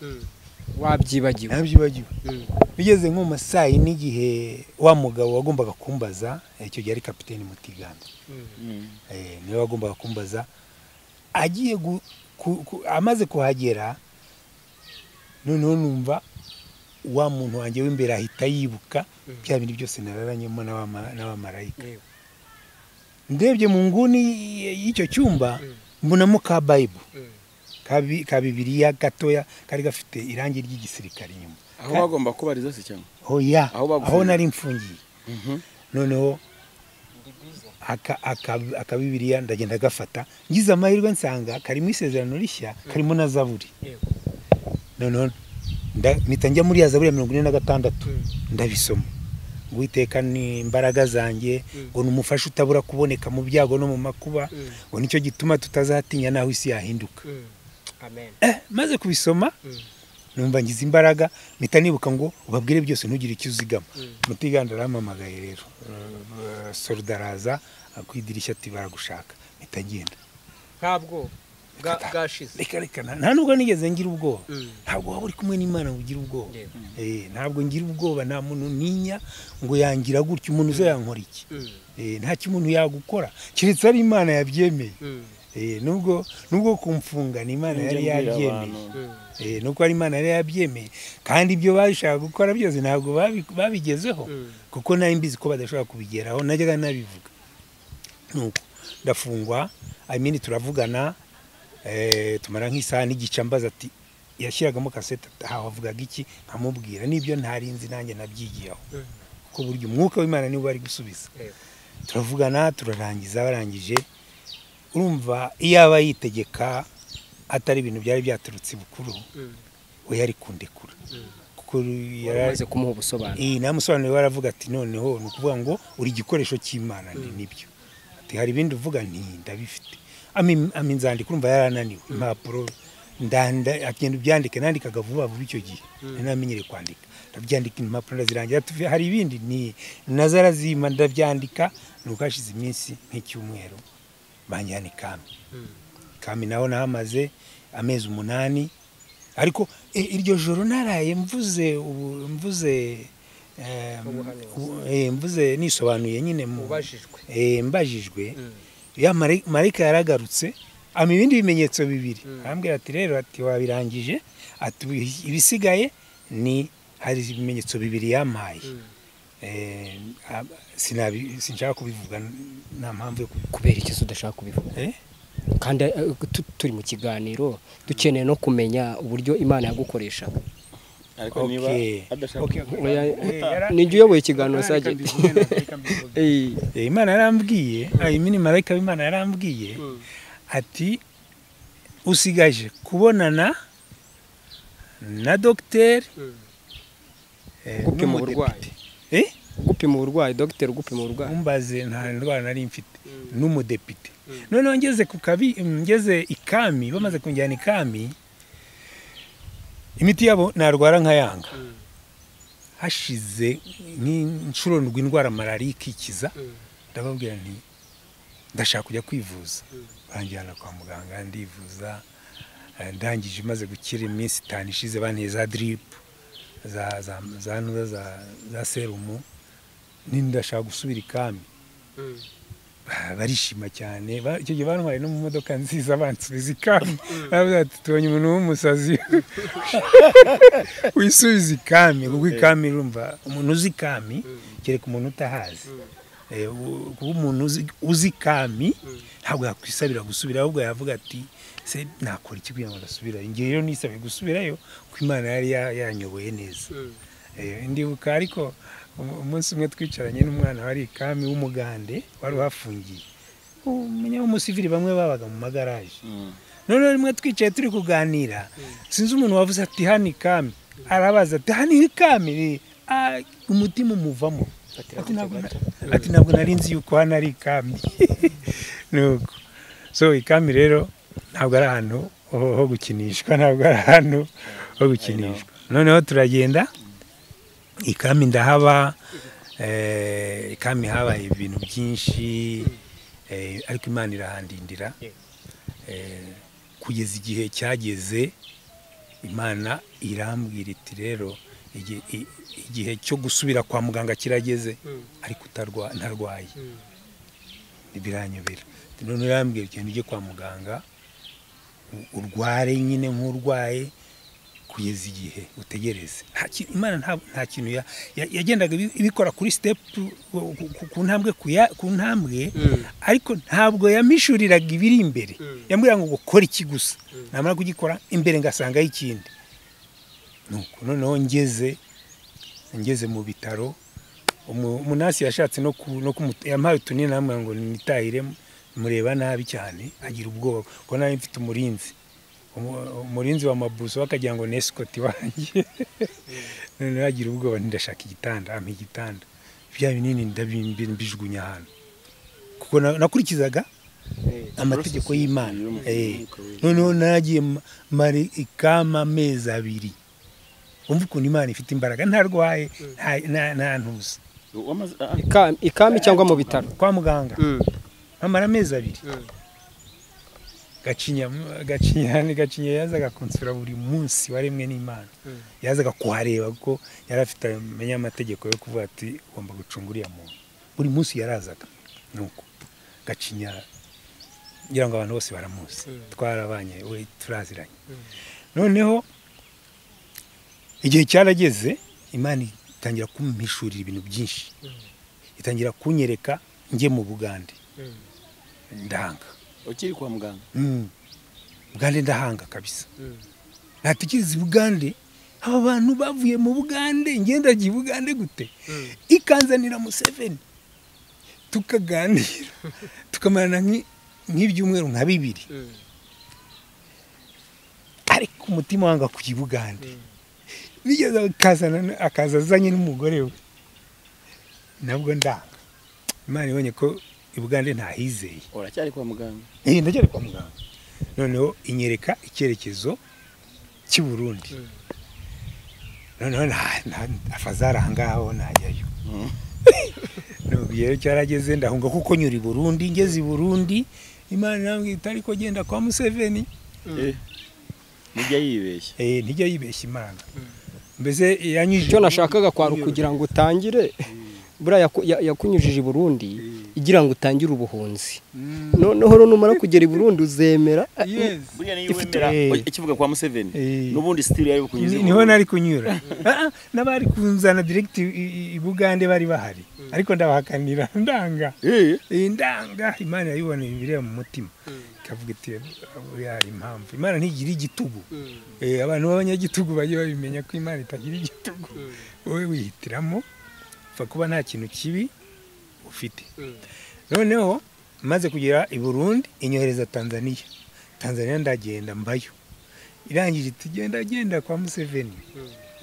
Wabyibagiwe? Nabyibagiwe. Bigeze nko masayi n'igihe wa mugabo wagombaga kumbaza, icyo gihe ari kapiteni Mutiganda, niwe wagombaga kumbaza, agiye amaze kuhagera, noneho numva wa muntu wanjye w'imbere ahita yibuka bya bindi byose nararanyemo n'abamarayika. Ndebye mu nguni y'icyo cyumba mbonamo ka Bible ka Bibiliya gatoya kari gafite irangi ry'igisirikare inyuma. Aho bagomba kubariza se cyangwa? Oya, aho nari mfungiye. Noneho aka Bibiliya ndagenda gafata, ngize amahirwe nsanga karimo isezerano rishya, karimo na Zaburi. Noneho mpita njya muri ya Zaburi ya 46 ndabisoma. Uwiteka ni imbaraga zanjye, ngo numufashe utabura kuboneka mu byago no mu makuba, ngo nicyo gituma tutazatinya naho isi yahinduka. Amen. Maze kubisoma numva ngize imbaraga, mpita nibuka ngo ubabwire byose ntugire icyo uzigama. Mutiganda arampamagaye rero, soldaraza akwidirishya ati baragushaka. Mpita ngenda. Ntabwo gashize. Reka nta nubwo nigeze ngira ubwoba. Ntabwo waba uri kumwe n'Imana ngo ugire ubwoba. Ntabwo ngira ubwoba, nta muntu ninya ngo yangira gutyo, umuntu uzo yankora iki. Nta kimuntu yagukora keretse ari Imana yabyemeye. Nubwo kumfunga ni Imana yari yabyemeye. Nuko ari Imana yari yabyemeye, kandi ibyo bashaka gukora byose ntabwo babigezeho, kuko nari mbizi ko badashobora kubigeraho, najyaga nabivuga. Nuko ndafungwa, turavugana, tumara nk'isaha n'igice, mbaza ati yashyiragamo kasete, havugaga iki, nkamubwira n'ibyo ntarinzi nanjye nabyigiyeho, kuko buryo umwuka w'Imana niwe bari gusubiza. Turavugana turarangiza, barangije urumva iyaba yitegeka atari ibintu byari byaturutse bukuru, we yari kundekura, kuko yaraze kumuha ubusobanuro. Namusobanuriye, baravuga ati noneho ni ukuvuga ngo uri igikoresho cy'Imana. Nibyo ati hari ibindi uvuga, nti ndabifite. Nzandika, urumva yarananiwe, impapuro agenda ubyandike, nandikaga vuba vuba icyo gihe, namenyereye kwandika, ndabyandika impapuro ndazirangira. Hari ibindi ni nazarazima ndabyandika. Nuko hashize iminsi nk'icyumweru banjyana Kami naho nahamaze amezi 8, ariko iryo joro naraye mvuze nisobanuye nyine mbajijwe. Ya marayika yaragarutse, ibindi bimenyetso bibiri, arambwira ati rero ati wabirangije, ati ibisigaye ni hari ibimenyetso bibiri yampaye. Sinshaka kubivuga, nta mpamvu yo kubera iki udashaka kubivuga. Kandi turi mu kiganiro dukeneye no kumenya uburyo Imana yagukoreshaga. Ariko niba adashaka nijye uyoboye ikiganiro sajye. Imana yarambwiye, marayika w'Imana yarambwiye ati usigaje kubonana na dogiteri gupima uburwayi. Gupima uburwayi, dogiteri gupima uburwayi. Umbaze nta ndwara nari mfite, n'umudepite. Noneho ngeze Ikami, bamaze kunjyana Ikami, imiti yabo narwara nkayanga. Hashize nk'inshuro ndwi indwara malariya ikikiza, ndababwira nti ndashaka kujya kwivuza. Banjyana kwa muganga ndivuza, ndangije maze gukira iminsi 5 ishize, banteye za drip za serumu, ndashaka gusubira Ikami. Barishima cyane, icyo gihe bantwaye no mu modoka nziza bansubiza Ikami. Tubonye umuntu w'umusazi wisubiza Ikami, kuko Ikami urumva umuntu uzi Ikami kereka umuntu utahazi. Kuko umuntu uzi Ikami ntabwo yakwisabira gusubira, ahubwo yavuga ati se nakora iki kugira ngo ndasubirayo. Ngiye rero nisabe gusubirayo kuko Imana yari yanyoboye neza. Ndibuka ariko umunsi umwe twicaranye n'umwana wari Ikami w'umugande wari uhafungiye, umusivili bamwe babaga mu magaraje. none rimwe twicaye turi kuganira sinzi umuntu wavuze ati hano ikami arabaza ati hano ikami umutima umuvamo ati ntabwo nari nzi yuko hano ari ikami nuko so ikami rero ntabwo ari ahantu ho gukinishwa ntabwo ari ahantu ho gukinishwa noneho turagenda ikami ndahaba ikami habaye ibintu byinshi ariko Imana irahandindira kugeza igihe cyageze Imana irambwira iti rero igihe cyo gusubira kwa muganga kirageze ariko ntarwaye biranyobera none irambwira ikintu ujye kwa muganga urware nyine nk'urwaye kugeza igihe utegereze Imana nta kintu yagendaga ibikora kuri step ku ntambwe ariko ntabwo yamishuriraga ibiri imbere yambwira ngo gukora iki gusa namara kugikora imbere ngasangaho ikindi nuko noneho ngeze mu bitaro umunasi yashatse no yampaye utunini namwe ngo nitahire mureba nabi cyane agira ubwoba ko nari mfite umurinzi wa mabuso bakagira ngo nescoti wanjye none agira ubwoba ndashaka igitanda ampa igitanda bya binini ndabijugunya ahantu kuko nakurikizaga amategeko y'Imana noneho nagiye mari ikama amezi 2 umva ukuntu Imana ifite imbaraga ntarwaye nta ntuza ikami cyangwa mu bitaro kwa muganga amara amezi 2 gacinya yazaga kunsura buri munsi waremwe n'Imana yazaga kuhareba kuko yari afite amenya amategeko yo kuvuga ati ugomba gucunga uriya muntu buri munsi yarazaga nuko gacinya ngira ngo abantu bose baramuzi twarabanye we turaziranye noneho igihe cyarageze Imana itangira kumpishurira ibintu byinshi itangira kunyereka njye mu Bugande ndanga ukiri kwa muganga Bugande ndahanga kabisa natikiriza Bugande aba bantu bavuye mu Bugande ngenda giye Bugande gute ikanzanira Museveni tukaganira tukamarana nk'ibyumweru nka 2 ariko umutima wanga kujya Bugande bigeze akazazanye n'umugore we nabwo ndanga Imana ibonye ko Bugande ntahizeye uracyari kwa muganga ndacyari kwa muganga noneho inyereka icyerekezo cy'i Burundi noneho afazara ahangaho najyayo nubwo cyarageze ndahunga kuko nyuri Burundi ngeze i Burundi Imana nambwita ariko genda kwa Museveni ntijya yibeshya Imana mbese yanyujije icyo nashakaga kwari kugira ngo utangire buriya yakunyujije i Burundi igira ngo utangire ubuhunzi noneho numara kugera i Burundi uzemera burya niyo wemera ikivuga kwa Museveni n'ubundi style yari bukunyuze niho nari kunyura nabari kunzana direct i Bugande bari bahari ariko ndabahakanira ndanga ndanga Imana yayibona ibireba mu mutima kavuga iti buriya hari impamvu Imana ntigira igitugu abantu b'abanyagitugu bagiye babimenya ko Imana itagira igitugu wowe wihitiramo kuba nta kintu kibi ufite noneho maze kugera i Burundi inyohereza Tanzania ndagenda mbayo irangije tugenda kwa Museveni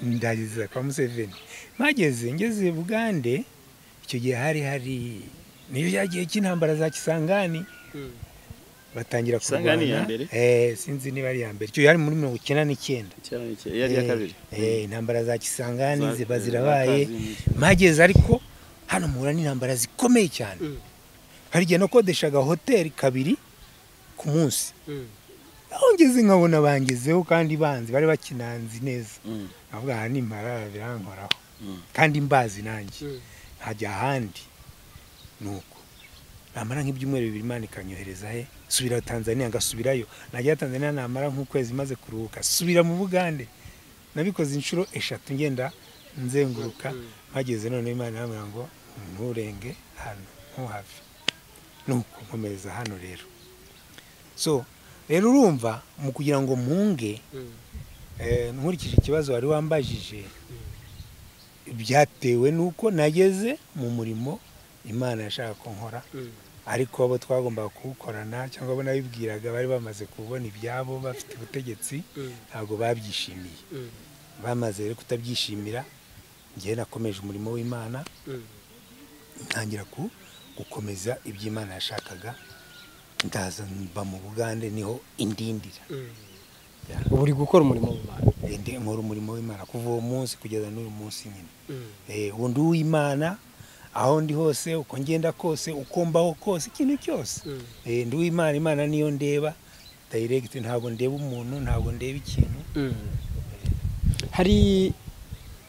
ndageza kwa Museveni ngeze Bugande icyo gihe hari niyo yagiye cy'intambara za Kisangani batangira kurwana sinzi niba ari ya mbere icyo yari muri 1999 yari ya kabiri intambara za Kisangani ziba zirabaye mageze ariko hano muhura n'intambara zikomeye cyane hari igihe nakodeshaga hoteli 2 ku munsi aho ngeze nkabona bangezeho kandi banzi bari bakinanzi neza avuga aha ni marara birankoraho kandi mbazi nanjye hajya ahandi nuko namara nk'ibyumweru 2 Imana ikanyohereza subira Tanzania ngasubirayo najya Tanzania namara nk'ukwezi maze kuruhuka subira mu Bugande nabikoze inshuro 3 ngenda nzenguruka mageze none Imana yamwira ngo nturenge hano ntuhave nuko nkomereza hano rero so rero urumva mu kugira ngo mpunge nkurikije ikibazo wari wambajije byatewe nuko nageze mu murimo Imana yashaka ko nkora ariko abo twagombaga kuwukorana cyangwa abo nabibwiraga bari bamaze kubona ibyabo bafite ubutegetsi ntabwo babyishimiye. Bamaze rero kutabyishimira, njyewe nakomeje umurimo w'Imana, ntangira gukomeza iby'Imana yashakaga, ndaza mba mu Bugande niho indindira. ubu uri gukora umurimo w'Imana? Nkora umurimo w'Imana kuva uwo munsi kugeza n'uyu munsi nyine. Undi w'Imana aho ndi hose, uko ngenda kose, uko mbaho kose, ikintu cyose ndi w'Imana. Imana niyo ndeba direct, ntabwo ndeba umuntu, ntabwo ndeba ikintu. Hari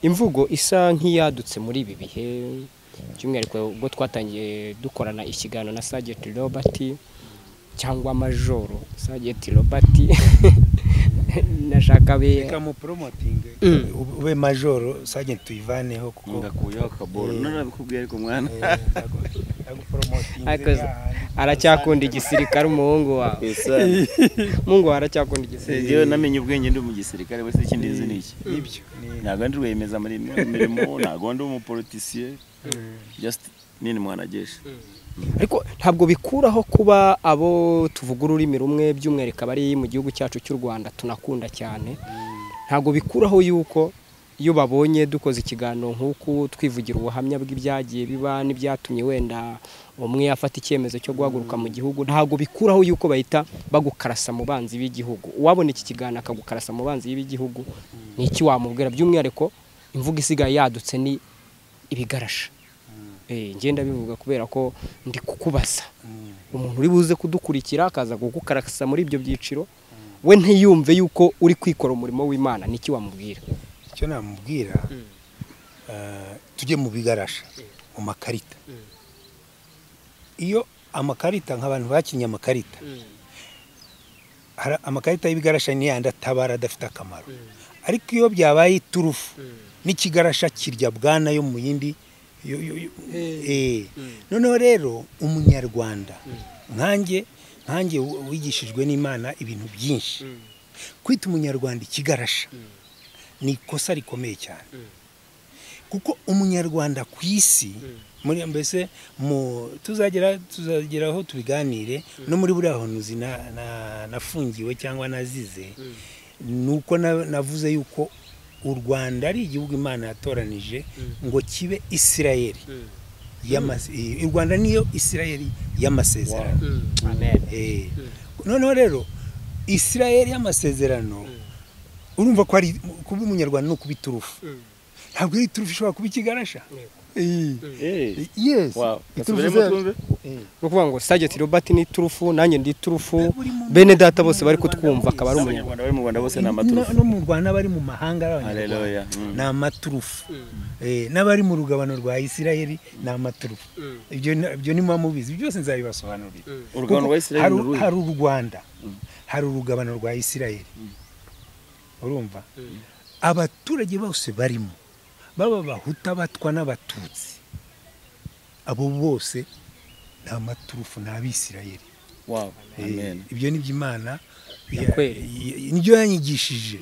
imvugo isa nk'iyadutse muri ibi bihe, by'umwihariko ubwo twatangiye dukorana ikiganiro na Sergeant Robert cyangwa Majoro Sergeant Robert nashaka reka mu promoting ube Majoro Sergeant tuyivaneho kuko ngakuyeho akaboro narabikubwiye ariko mwana aracyakunda igisirikare umuhungu wawe. Mungu aracyakunda igisirikare. Yewe namenye ubwenge ndi mu gisirikare bose ikindi nzi niki. Nibyo ntabwo ndi rwemeza muri mirimo, ntabwo ndi umupoliticier, just nini mwanajeshi. Ariko ntabwo bikuraho kuba abo tuvuga ururimi rumwe, by'umwihariko bari mu gihugu cyacu cy'u Rwanda tunakunda cyane, ntabwo bikuraho yuko iyo babonye dukoze ikiganiro nk'uku twivugira ubuhamya bw'ibyagiye biba n'ibyatumye wenda umwe afata icyemezo cyo guhaguruka mu gihugu, ntabwo bikuraho yuko bahita bagukarasa mu banzi b'igihugu. Uwabona iki kiganiro akagukarasa mu banzi b'igihugu, ni iki wamubwira? By'umwihariko imvuga isigaye yadutse ni ibigarasha. Ngenda bivuga kubera ko ndi kukubaza, umuntu uri buze kudukurikira akaza kugukarasa muri ibyo byiciro, we ntiyumve yuko uri kwikora umurimo w'Imana, ni iki wamubwira? Icyo namubwira, tujye mu bigarasha, mu makarita. Iyo amakarita nk'abantu bakinnye amakarita, amakarita y'ibigarasha ni yandi atabara adafite akamaro, ariko iyo byabaye iturufu n'ikigarasha kirya bwana yo mu yindi. Noneho rero umunyarwanda nkanjye wigishijwe n'Imana ibintu byinshi, kwita umunyarwanda ikigarasha ni ikosa rikomeye cyane, kuko umunyarwanda ku isi muri mbese tuzageraho tubiganire no muri buriya honuzi nafungiwe cyangwa nazize, nuko navuze yuko u Rwanda ari igihugu Imana yatoranije ngo kibe Isirayeli. U Rwanda niyo Isirayeli y'amasezerano. Amen. Noneho rero Isirayeli y'amasezerano, urumva ko ari kuba umunyarwanda no kuba iturufu. Ntabwo ari iturufu ishobora kuba ikigarasha. Yes. Nukuvuga ngo Sergeant Robert ni turufu, nanjye ndi turufu, bene data bose bari kutwumva akaba ari umunyarwanda. Bari mu Rwanda bose na maturufu. No mu Rwanda bari mu mahanga Haleluya. Na maturufu. N'abari mu rugabano rwa Isirayeli na maturufu. Ibyo ni mubizi, byose nzabibasobanurira. Urugabano rwa Isirayeli hari u Rwanda, hari urugabano rwa Isirayeli. Urumva? Abaturage bose barimo, baba bahuta batwa n'abatutsi, abo bose ni amaturufu n'Abisirayeli. Wow. Amen. Ibyo ni by'Imana nibyo yanyigishije,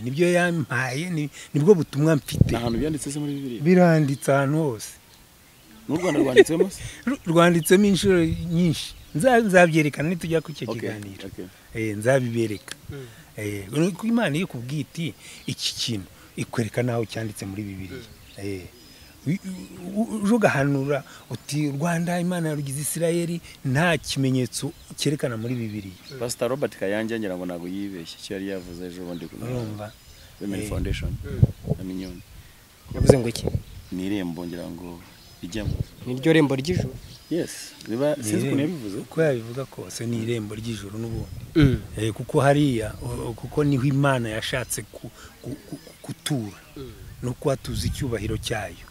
nibyo yampaye, nibwo butumwa mfite. Ahantu byanditse se muri Bibiliya? Biranditse ahantu hose. N'u Rwanda rwanditsemo? Rwanditsemo inshuro nyinshi. Nzabyerekana nitujya ku icyo kiganiro. Nzabibereka. Kuko Imana iyo kubwiye iti iki kintu ikwereka naho cyanditse muri Bibiliya. Ujugahanura uti Rwanda Imana yarugize Isirayeli, nta kimenyetso cyerekana muri Bibiliya. Pastor Robert Kayanja ngira ngo nago yibeshye cyo yari yavuze ejo bundi ku Women Foundation na Minyoni. Yavuze ngo iki? Ni irembo ngira ngo ijyamo. Ni ryo rembo ry'ijuru. Yes, biba sinzi ko yabivuze. Ko yabivuga kose ni irembo ry'ijuru n'ubundi. Kuko hariya kuko niho Imana yashatse kutura no kwatuza icyubahiro cyayo.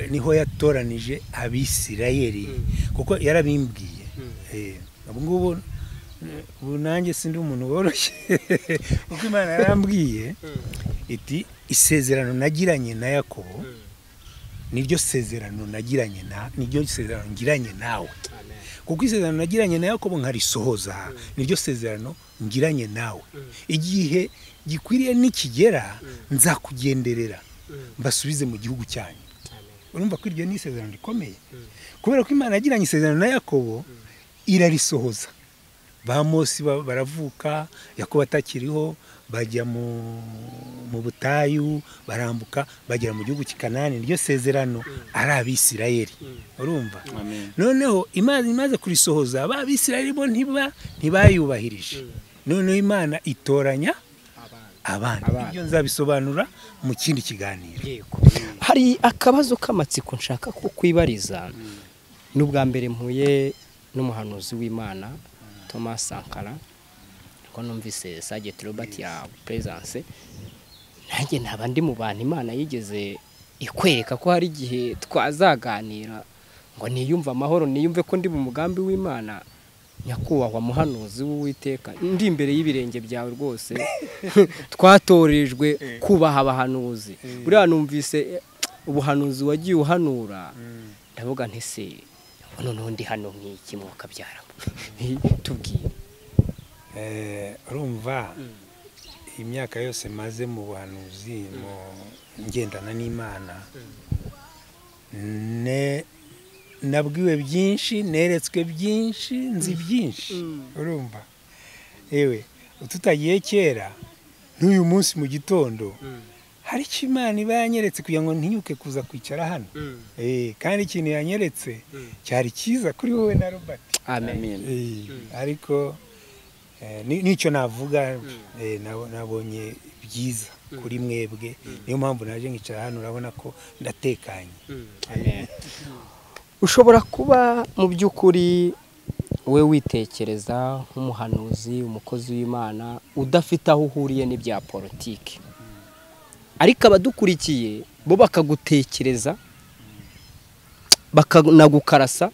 Niho yatoranije Abisirayeli, kuko yarabimbwiye. Ubu nanjye sindi umuntu woroshye, kuko Imana yarambwiye iti isezerano nagiranye na Yakobo niryo sezerano nagiranye ngiranye nawe. Kuko isezerano nagiranye na Yakobo nkarisohoza, niryo sezerano ngiranye nawe. Igihe gikwiriye nikigera nzakugenderera mbasubize mu gihugu cyanyu. urumva ko iryo ni isezerano rikomeye kubera ko Imana yagiranye isezerano na Yakobo irarisohoza. Ba Mose baravuka, Yakobo atakiriho, bajya mu butayu, barambuka bagera mu gihugu cy'Ikanani, iryo sezerano ari Abisirayeli, urumva. Noneho Imana imaze kurisohoza, aba Abisirayeli bo ntibayubahirije. Noneho Imana itoranya abandi. Ibyo nzabisobanura mu kindi kiganiro. Hari akabazo k'amatsiko nshaka ko kwibariza. N'ubwa mbere mpuye n'umuhanuzi w'Imana Thomas Sankara, ko numvise Sgt Robert ya presence, nanjye naba ndi mu bantu Imana yigeze ikwereka ko hari igihe twazaganira ngo niyumva amahoro, niyumve ko ndi mu mugambi w'Imana. Nyakubahwa muhanuzi w'Uwiteka, ndi imbere y'ibirenge byawe rwose, twatorejwe kubaha abahanuzi. Buriya numvise ubuhanuzi wagiye uhanura, ndavuga nti se noneho ndi hano nk'iki mwuka byara tubwire. Urumva imyaka yose maze mu buhanuzi, mu ngendana n'Imana, nabwiwe byinshi, neretswe byinshi, nzi byinshi, urumva. Ewe tutagiye kera n'uyu munsi mu gitondo hari icyo Imana iba yanyeretse kugira ngo ntiyuke kuza kwicara hano. Kandi ikintu yanyeretse cyari cyiza kuri wowe na Robert. Amen. Ariko nicyo navuga, nabonye byiza kuri mwebwe, niyo mpamvu naje nkicara hano, urabona ko ndatekanye. Amen. Ushobora kuba mu by'ukuri we witekereza nk'umuhanuzi, umukozi w'Imana, udafite aho uhuriye n'ibya politiki, ariko abadukurikiye bo bakagutekereza, bakanagukarasa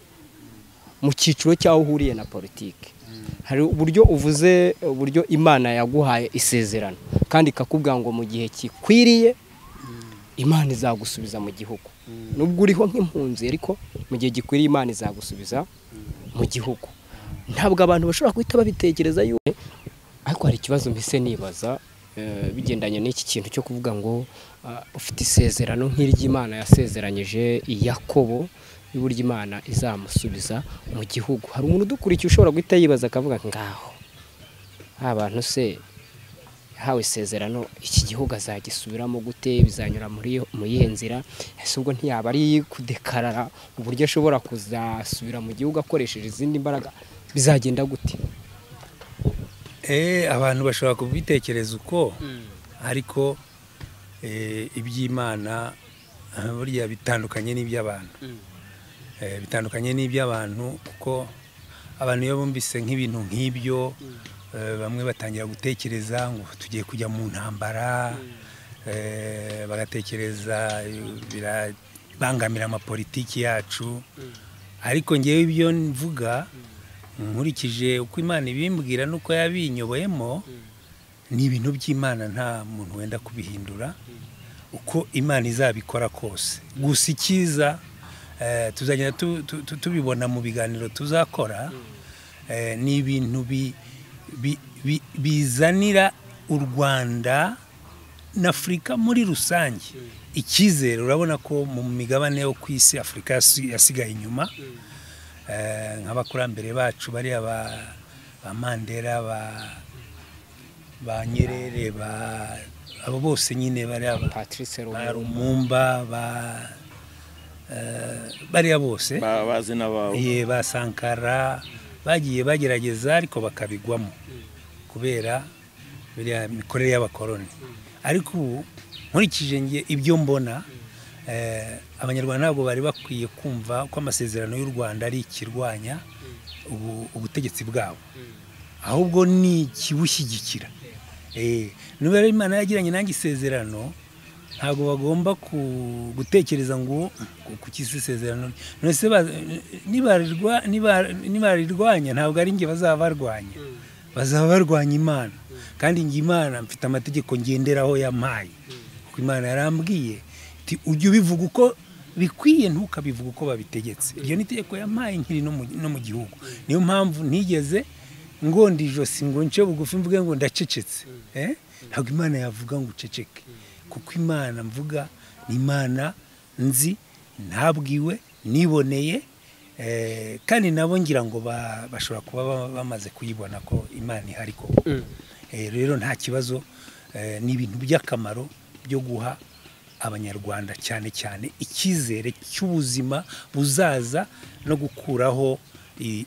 mu cyiciro cyaho uhuriye na politiki. Hari uburyo uvuze, uburyo Imana yaguhaye isezerano kandi ikakubwira ngo mu gihe kikwiriye Imana izagusubiza mu gihugu. Nubwo uriho nk'impunzi, ariko mu gihe gikwiriye Imana izagusubiza mu gihugu. Ntabwo abantu bashobora guhita babitekereza yuko, ariko hari ikibazo mpise nibaza bigendanye n'iki kintu cyo kuvuga ngo ufite isezerano nk'iry'Imana yasezeranyije Yakobo, y'uburyo Imana izamusubiza mu gihugu. Hari umuntu udukurikiye ushobora guhita yibaza akavuga ngaho abantu se hawe isezerano, iki gihugu azagisubiramo gute, bizanyura mu yihe nzira? Ese ubwo ntiyaba ari kudekarara uburyo ashobora kuzasubira mu gihugu akoresheje izindi mbaraga, bizagenda gute? Abantu bashobora kubitekereza uko, ariko iby'Imana burya bitandukanye n'iby'abantu. Bitandukanye n'iby'abantu kuko abantu iyo bumvise nk'ibintu nk'ibyo, bamwe batangira gutekereza ngo tugiye kujya mu ntambara, bagatekereza birabangamira amapolitiki yacu. Ariko ngewe ibyo mvuga nkurikije uko Imana ibimbwira nuko yabinyoboyemo, ni ibintu by'Imana, nta muntu wenda kubihindura uko Imana izabikora kose. Gusa icyiza tuzagenda tubibona mu biganiro tuzakora, ni ibintu bizanira u Rwanda na Afurika muri rusange icyizere. Urabona ko mu migabane yo ku isi Afurika yasigaye inyuma, nk'abakurambere bacu bariya ba Mandela, ba Nyerere, abo bose nyine bariya Patrice Lumumba, bariya bose bazina bawe, ba Sankara, bagiye bagerageza ariko bakabigwamo kubera biriya mikorere y'abakoloni. Ariko ubu nkurikije nge ibyo mbona, abanyarwanda ntabwo bari bakwiye kumva ko amasezerano y'u Rwanda ari ikirwanya ubutegetsi bwabo, ahubwo ni ikibushyigikira. Nubwo Imana yagiranye nanjye isezerano, ntabwo bagomba gutekereza ngo kuki isezerano nibarirwanya ntabwo ari nge bazaba barwanya, bazaba barwanya Imana. Kandi nge Imana mfite amategeko ngenderaho yampaye, kuko Imana yarambwiye iti ujye ubivuga uko bikwiye, ntukabivuga uko babitegetse. Iryo ni itegeko yampaye nkiri no mu gihugu. Niyo mpamvu ntigeze ngondi ijosi ngo nce bugufi mvuge ngo ndacecetse. Ntabwo Imana yavuga ngo uceceke, kuko Imana mvuga ni Imana nzi ntabwiwe niboneye kandi nabo ngira ngo bashobora kuba bamaze kuyibona ko Imana ihari koko. Rero nta kibazo, ni ibintu by'akamaro byo guha abanyarwanda cyane cyane icyizere cy'ubuzima buzaza no gukuraho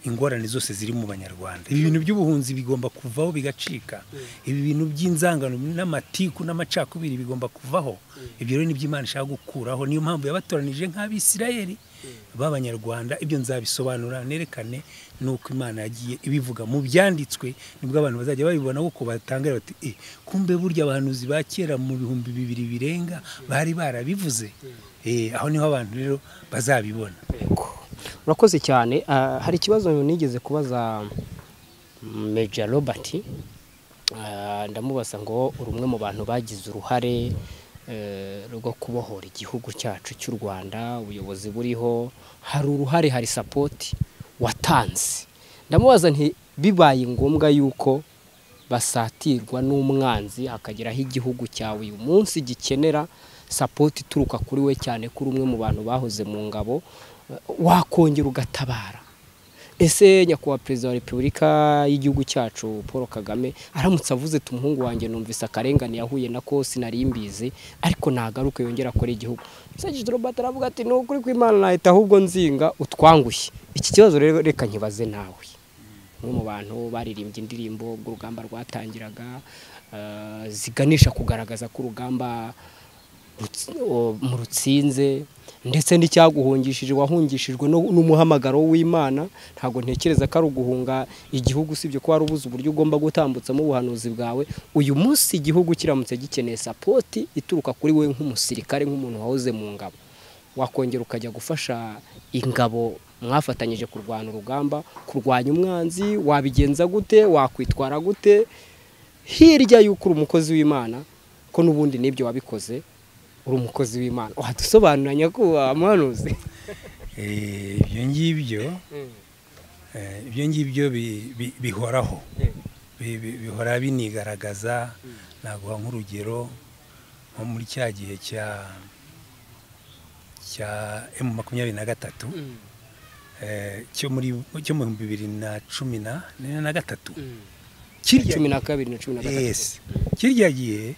ingorane zose ziri mu banyarwanda. Ibi bintu by'ubuhunzi bigomba kuvaho bigacika, ibi bintu by'inzangano n'amatiku n'amacakubiri bigomba kuvaho. Ibyo rero ni by'Imana ishaka gukuraho, niyo mpamvu yabatoranije nk'Abisirayeli b'Abanyarwanda. Ibyo nzabisobanura nerekane nuko Imana yagiye ibivuga mu byanditswe, nibwo abantu bazajya babibona kuko batangira bati kumbe burya abahanuzi ba kera mu 2000 birenga bari barabivuze. Aho niho abantu rero bazabibona. Urakoze cyane. Hari ikibazo nigeze kubaza Major Robert, ndamubaza ngo uri umwe mu bantu bagize uruhare rwo kubohora igihugu cyacu cy'u Rwanda, ubuyobozi buriho, hari uruhare, hari support watanze. Ndamubaza nti bibaye ngombwa yuko basatirwa n'umwanzi akageraho igihugu cyawe uyu munsi gikenera support ituruka kuri we, cyane kuri umwe mu bantu bahoze mu ngabo, wakongera ugatabara. Ese nyakubahwa Perezida wa Repubulika y'igihugu cyacu Paul Kagame aramutse avuze umuhungu wanjye numvise akarengane yahuye nako sinari mbizi, ariko nagaruke yongera akora igihugu, Sajid Robert aravuga ati n'ukuri kw'Imana nahita ahubwo nzinga utwangushye. Iki kibazo rero reka nkibaze nawe, umwe mu bantu baririmbye indirimbo ubwo urugamba rwatangiraga, ziganisha kugaragaza ko urugamba mu rutsinze, ndetse n'icyaguhungishije wahungishijwe n'umuhamagaro w'Imana. Ntago ntekereza ko ari uguhunga igihugu, usibye ko wari ubuze uburyo ugomba gutambutsamo ubuhanuzi bwawe. Uyu munsi igihugu kiramutse gikeneye support ituruka kuri we nk'umusirikare, nk'umuntu wahoze mu ngabo, wakongera ukajya gufasha ingabo mwafatanyije kurwana urugamba, kurwanya umwanzi, wabigenza gute? Wakwitwara gute hirya y'uko uri umukozi w'Imana, ko n'ubundi nibyo wabikoze, uri umukozi w'Imana? Wadusobanuranya ko amanuzi ibyo ngibyo bihoraho, bihora binigaragaza. Naguha nk'urugero nko muri cya gihe cya M23 cyo mu 2013 yes, kirya gihe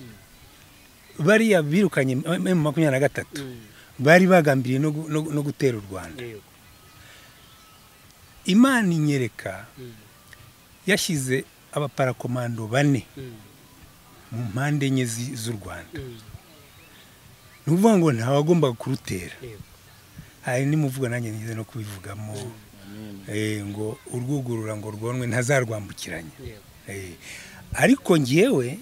bariya birukanye M23 bari bagambiriye no gutera u Rwanda. Imana inyereka yashyize abaparakomando 4 mu mpande enye z'u Rwanda. Nuvuga ngo ntawagomba kurutera. Hari nimuvuga nanjye nize no kubivugamo, ngo urwugurura ngo rwonwe ntazarwambukiranya. Ariko ngiyewe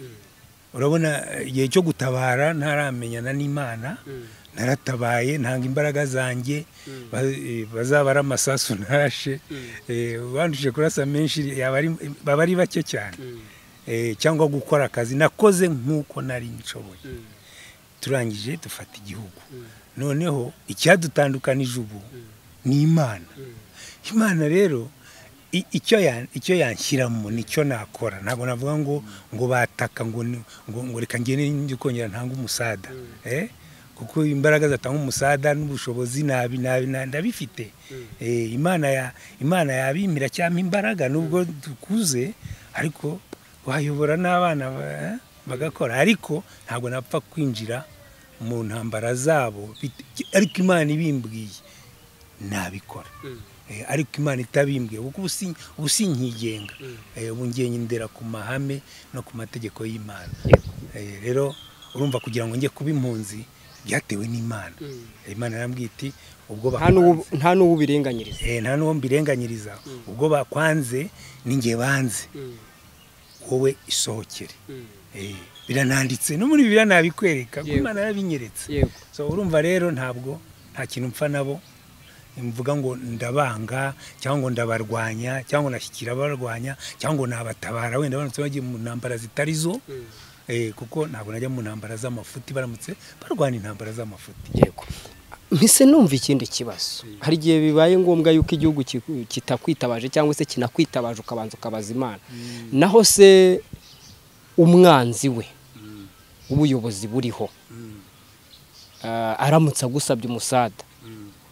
urabona igihe cyo gutabara ntaramenyana n'Imana, naratabaye ntanga imbaraga zanjye, bazabara amasasu ntarashe, banduje kurasa menshi baba ari bake cyane, cyangwa gukora akazi nakoze nk'uko nari nshoboye. Turangije dufata igihugu. Noneho icyadutandukanije ubu ni Imana. Imana rero icyo yanshyiramo nicyo nakora. Ntabwo navuga ngo bataka ngo reka ngene kongera ntanga umusada, kuko imbaraga zatanga umusada n'ubushobozi nabi ndabifite. Imana yabimira cyangwa imbaraga nubwo dukuze, ariko wayobora n'abana bagakora. Ariko ntabwo napfa kwinjira mu ntambara zabo, ariko Imana ibimbwiye nabikora. Ariko Imana itabimbwiye kuko ubusinkigenga, ubu ngendera ku mahame no ku mategeko y'Imana. Rero urumva kugira ngo njye kuba impunzi byatewe n'Imana. Imana yarambwiye iti ubwo nta n'uwo birenganyiriza, nta n'uwo mbirenganyiriza, ubwo bakwanze ninjye banze, wowe isohokere. Birananditse no muri Bibiliya nabikwereka ko Imana yabinyeretse. So urumva rero ntabwo nta kintu mpfa nabo, mvuga ngo ndabanga cyangwa ngo ndabarwanya cyangwa nashyikira abarwanya cyangwa ngo nabatabara wenda baramutse bagiye mu ntambara zitari zo, kuko ntabwo najya mu ntambara z'amafuti baramutse barwana intambara z'amafuti. Yego, mpise numva ikindi kibazo. Hari igihe bibaye ngombwa yuko igihugu kitakwitabaje cyangwa se kinakwitabaje ukabanza ukabaza Imana, naho se umwanzi we ubuyobozi buriho aramutse agusabye umusada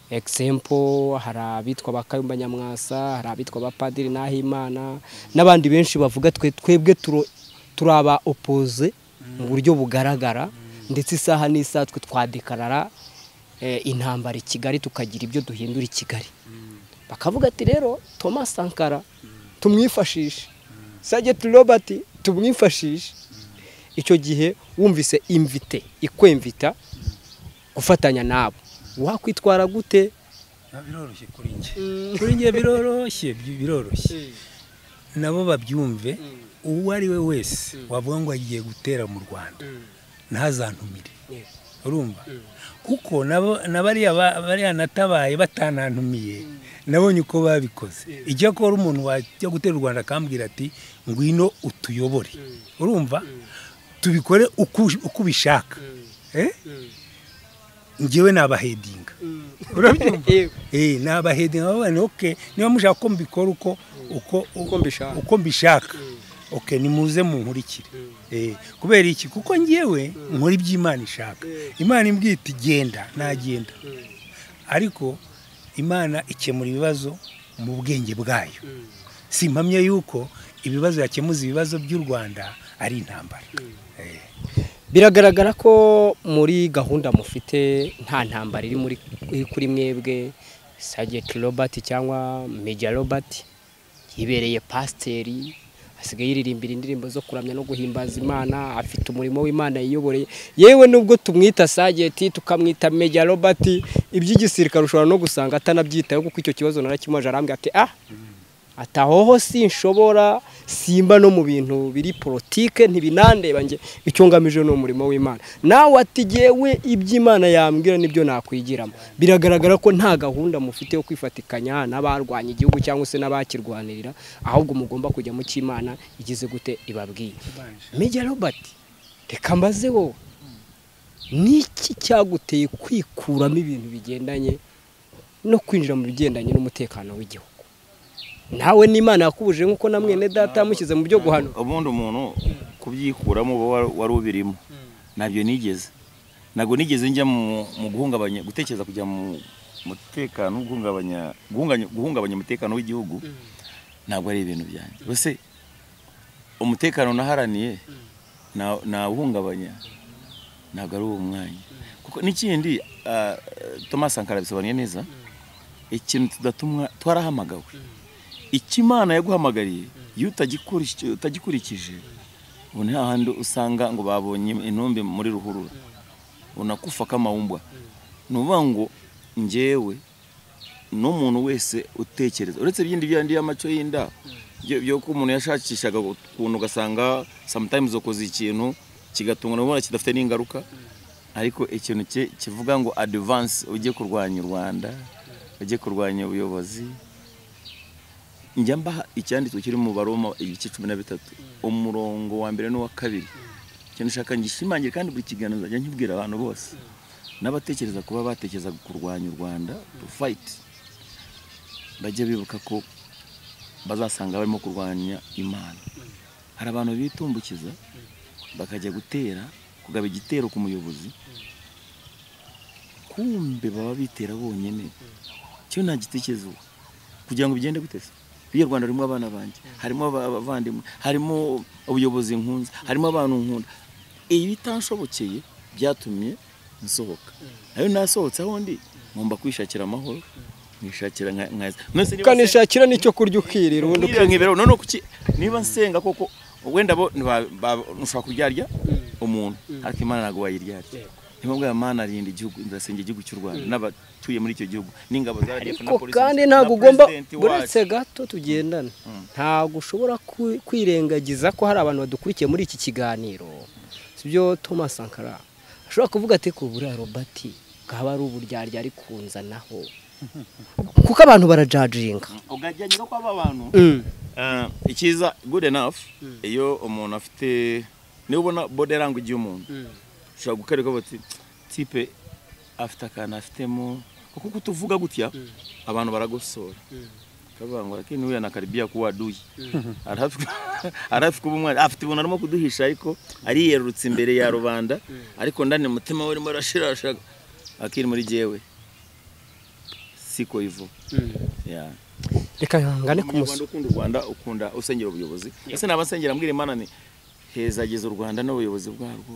example hari abitwa bakayumba Nyamwasa, hari abitwa abapadiri Nahimana n'abandi benshi bavuga twebwe turaba opposé mu buryo bugaragara, ndetse isaha n'isaha twe twadekarara intambara i Kigali tukagira ibyo duhindura i Kigali. Bakavuga ati rero Thomas Sankara tumwifashishe, Sgt Robert tumwifashishe. Icyo gihe wumvise invite ikwemvita gufatanya nabo, wakwitwara gute? Biroroshye kuri nge biroroshye nabo babyumve. Uwo ari we wese wavuga ngo agiye gutera mu Rwanda ntazantumire, urumva? Kuko nabariya natabaye batanantumiye nabonye uko babikoze. Ijya ko ari umuntu wajya gutera u Rwanda akambwira ati ngwino utuyobore, urumva? Tubikore uko ubishaka. Ngewe nabahedinga, urabyumva? Nabahedinga babane okay, niba mushaka ko mbikora uko mbishaka, okay, nimuze munkurikire. Kubera iki? Kuko ngewe nkora iby'Imana ishaka. Imana imbwira iti genda, nagenda. Ariko Imana ikemura ibibazo mu bwenge bwayo. Simpamye yuko ibibazo yakemuza ibibazo by'u Rwanda ari intambara. Biragaragara ko muri gahunda mufite nta ntambara iri kuri mwebwe. Sgt Robert cyangwa Major Robert yibereye pasiteri, asigaye yiririmbira indirimbo zo kuramya no guhimbaza Imana, afite umurimo w'Imana yiyoboreye. Yewe nubwo tumwita Sgt tukamwita Major Robert, iby'igisirikare ushobora no gusanga atanabyitaho, kuko icyo kibazo narakimaje arambwira ati atahoho sinshobora, simba no mu bintu biri politike ntibinandeba, nge icyo ngamije no umurimo w'Imana. Nawe ati jewe iby'Imana yambwira nibyo nakwigiramo. Biragaragara ko nta gahunda mufite yo kwifatikanya n'abarwanya igihugu cyangwa se n'abakirwanirira, ahubwo mugomba kujya mu cy'Imana igize gute ibabwiye. Major Robert, reka mbaze wowe, niki cyaguteye kwikuramo ibintu bigendanye no kwinjira mu bigendanye n'umutekano w'igihugu? Nawe n'Imana yakubuje nkuko na mwene data yamushyize mu byo guhana. Ubundi umuntu kubyikuramo wari ubirimo nabyo nigeze. Nago nigeze njya mu guhungabanya, gutekereza kujya mu mutekano, guhungabanya umutekano w'igihugu. Ntabwo ari ibintu byanjye. Bose umutekano naharaniye na uhungabanya ntabwo ari uwo mwanya. Kuko n'ikindi Thomas Sankara bisobanuye neza, ikintu tudatumwa twarahamagawe. Ikimana yaguhamagariye iyo utagikurikije, ubone hahandi usanga ngo babonye intumbi muri ruhurura, unakufa kamaumbwa. Nuvuga ngo ngewe n'umuntu wese utekereza, uretse byindi byandi y'amaco y'inda byo ko umuntu yashakishaga ukuntu ugasanga sometimes ukoze ikintu kigatunga n'ubona kidafite n'ingaruka, ariko ikintu kivuga ngo advance ujye kurwanya u Rwanda, ujye kurwanya ubuyobozi. Njyamba icyanditswe kiri mu Baroma ibice 13 umurongo wa mbere n'uwa kabiri. Cyane shaka ngishimangira kandi buri kiganiro njya nkibwira abantu bose n'abatekereza kuba batekereza kurwanya u Rwanda, to fight, bajye bibuka ko bazasanga barimo kurwanya Imana. Hari abantu bitumbukiza bakajya gutera, kugaba igitero ku muyobozi, kumbe baba bitera bonyene. Cyo nta gitekerezo kugira ngo bigende gutese. Iyo Rwanda rurimo abana banje, harimo abavandimwe, harimo ubuyobozi nkunze, harimo abantu nkunda. Ibi bitanshobokeye byatumye nsohoka. Ayo nasohotse aho ndi ngomba kwishakira amahoro, mwishakira nkaza. Nose niba kanishakira nicyo kurya ukirira ubundi nkibero none kuki niba nsenga koko wenda bo nushaka kuryarya umuntu, ariko Imana ntago wayiryarya. Nimubwa Imana arinda igihugu, ndasenge igihugu cy'u Rwanda n'abatuye muri icyo gihugu n'ingabo za RDF na polisi. Kandi ntago ugomba buretse gato tugendana, ntago ushobora kwirengagiza ko hari abantu badukurikiye muri iki kiganiro. Sibyo Thomas Sankara ashobora kuvuga ati ko buriya Robert kaba ari uburyarya ari kunzanaho, kuko abantu barajajinga ugajyanye no kwaba abantu. Ikiza good enough iyo umuntu afite, niba ubona body language y'umuntu ushobora gukareka bati tipe afite akana afitemo, kuko kutuvuga gutya abantu baragosora kabangwa, lakini uyu anakaribia kuwa adui. Arafi kuba umwana afite ibona arimo kuduhisha, ariko ari yerurutse imbere ya rubanda, ariko ndane mutima we urimo arashirashaga akiri muri jewe siko hivyo. Yeah. reka ngane ku Umunyarwanda ukunda u Rwanda ukunda usengera ubuyobozi. Ese nabasengera mbwira Imana ni hezageza u Rwanda n'ubuyobozi bwarwo.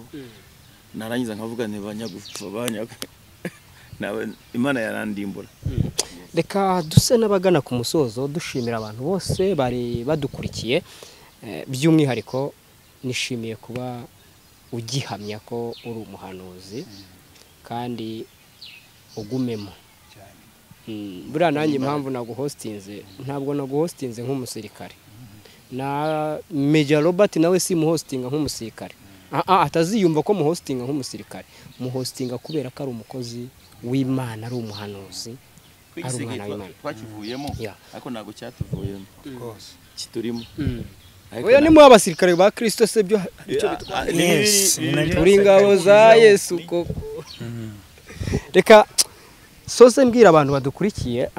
Narangiza nkavuga nti banyagupfa Imana yarandimbura. reka duse n'abagana ku musozo dushimira abantu bose bari badukurikiye, by'umwihariko nishimiye kuba ugihamya ko uri umuhanuzi kandi ugumemo. Buriya nanjye impamvu naguhostinze, ntabwo naguhostinze nk'umusirikare, na Major Robert nawe si muhostinga nk'umusirikare, ataziyumva ko muhostinga nk'umusirikare, muhostinga kubera ko ari umukozi w'Imana, ari umuhanuzi, ari umwana w'Imana. Twakivuyemo ariko ntago cyatuvuyemo rwose kiturimo. Oya ni mu abasirikare ba Kristo se byo icyo turi ingabo za Yesu koko. Reka soze mbwira abantu badukurikiye,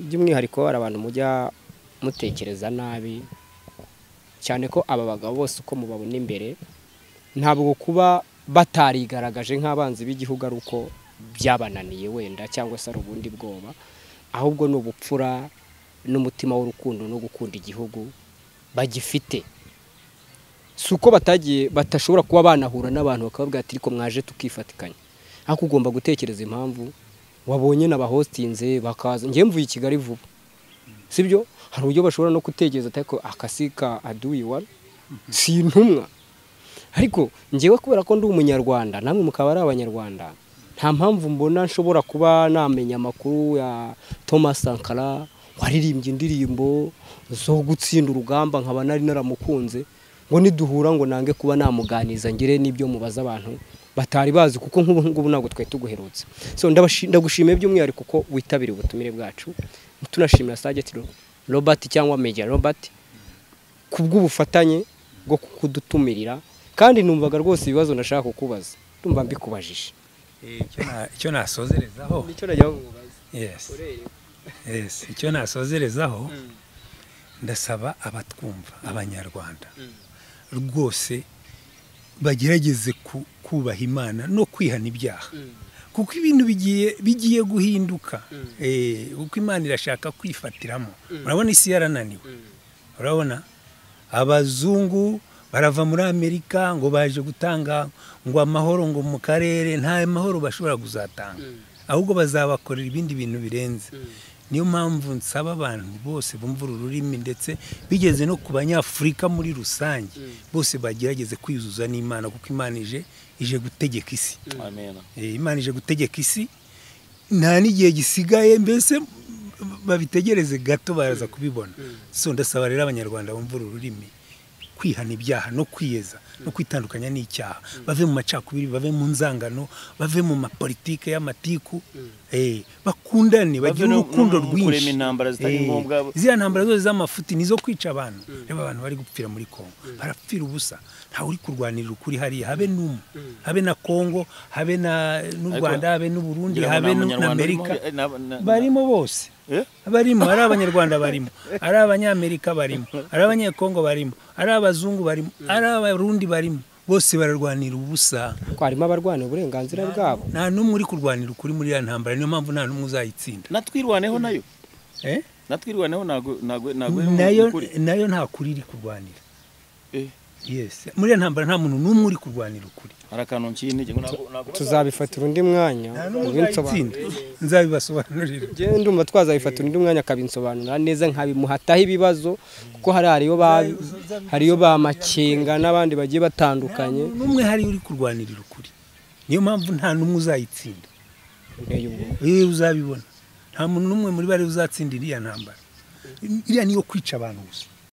by'umwihariko hari abantu mujya mutekereza nabi cyane ko aba bagabo bose uko mubabona imbere ntabwo kuba batarigaragaje nk'abanzi b'igihugu ari uko byabananiye wenda cyangwa se ari ubundi bwoba, ahubwo ni ubupfura n'umutima w'urukundo no gukunda igihugu bagifite. Si uko batashobora kuba banahura n'abantu bakababwira ati ariko mwaje tukifatikanya, ariko ugomba gutekereza impamvu wabonye n'abahostinze bakaza. Ngiye mvuye i Kigali vuba, sibyo? Hari uburyo bashobora no kutekereza atako akasika aduyi wa si intumwa, ariko ngewe kubera ko ndi umunyarwanda namwe mukaba ari abanyarwanda, nta mpamvu mbona nshobora kuba namenya amakuru ya Thomas Sankara waririmbye indirimbo zo gutsinda urugamba nkaba nari naramukunze, ngo niduhura ngo nange kuba namuganiza ngire n'ibyo mubaza abantu batari bazi, kuko nk'ubu ntabwo twe tuguherutse. So ndagushimiye by'umwihariko kuko witabiriye ubutumire bwacu, tunashimira Sergeant Robert cyangwa Major Robert kubw'ubufatanye bwo kudutumirira, kandi numvaga rwose ibibazo nashaka kukubaza ndumva mbikubajije. Icyo nasozerezaho Nicyo najya kukubaza. Yes, icyo nasozerezaho ndasaba abatwumva abanyarwanda rwose bagerageze kubaha Imana no kwihana ibyaha, kuko ibintu bigiye guhinduka. Kuko Imana irashaka kwifatiramo. Urabona isi yarananiwe, urabona abazungu barava muri Amerika ngo baje gutanga ngo amahoro ngo mu karere, nta mahoro bashobora kuzatanga, ahubwo bazabakorera ibindi bintu birenze. Niyo mpamvu nsaba abantu bose bumva ururimi ndetse bigeze no ku banyafurika muri rusange bose bagerageze kwiyuzuza n'Imana, kuko Imana ije gutegeka isi. Amen. Imana ije gutegeka isi, nta n'igihe gisigaye, mbese babitegereze gato baraza kubibona. So ndasaba rero abanyarwanda bumva ururimi kwihana ibyaha no kwiyeza no kwitandukanya n'icyaha, bave mu macakubiri, bave mu nzangano, bave mu mapolitike y'amatiku, bakundane, bagira urukundo rwinshi. Ziriya ntambara zose z'amafuti nizo kwica abantu. Reba abantu bari gupfira muri Kongo, barapfira ubusa, ntawe uri kurwanirira ukuri hariya, habe n'umwe, habe na Kongo, habe n'u Rwanda, habe n'u Burundi, habe n'Amerika, barimo bose. Barimo ari abanyarwanda, barimo ari abanyamerika, barimo ari abanyekongo, barimo ari abazungu, barimo ari abarundi, barimo bose bararwanira ubusa. Ko harimo abarwanira uburenganzira bwabo, nta n'umwe uri kurwanira ukuri muri ya ntambara. Niyo mpamvu nta n'umwe uzayitsinda. Natwirwaneho nayo natwirwaneho nayo nta kuri iri kurwanira. Yes, muri ya ntambara nta muntu n'umwe uri kurwanira ukuri. Harakantu nk'iki tuzabifatira undi mwanya nzabibasobanurira. Je ndumva twazabifatira undi mwanya akabinsobanura neza nkabimuhataho ibibazo, kuko hariyo ba makenga n'abandi bagiye batandukanye. N'umwe hari uri kurwanirira ukuri, niyo mpamvu nta n'umwe uzayitsinda. Uzabibona, nta muntu n'umwe muri bari uzatsindira iya ntambara. Iriya niyo kwica abantu gusa.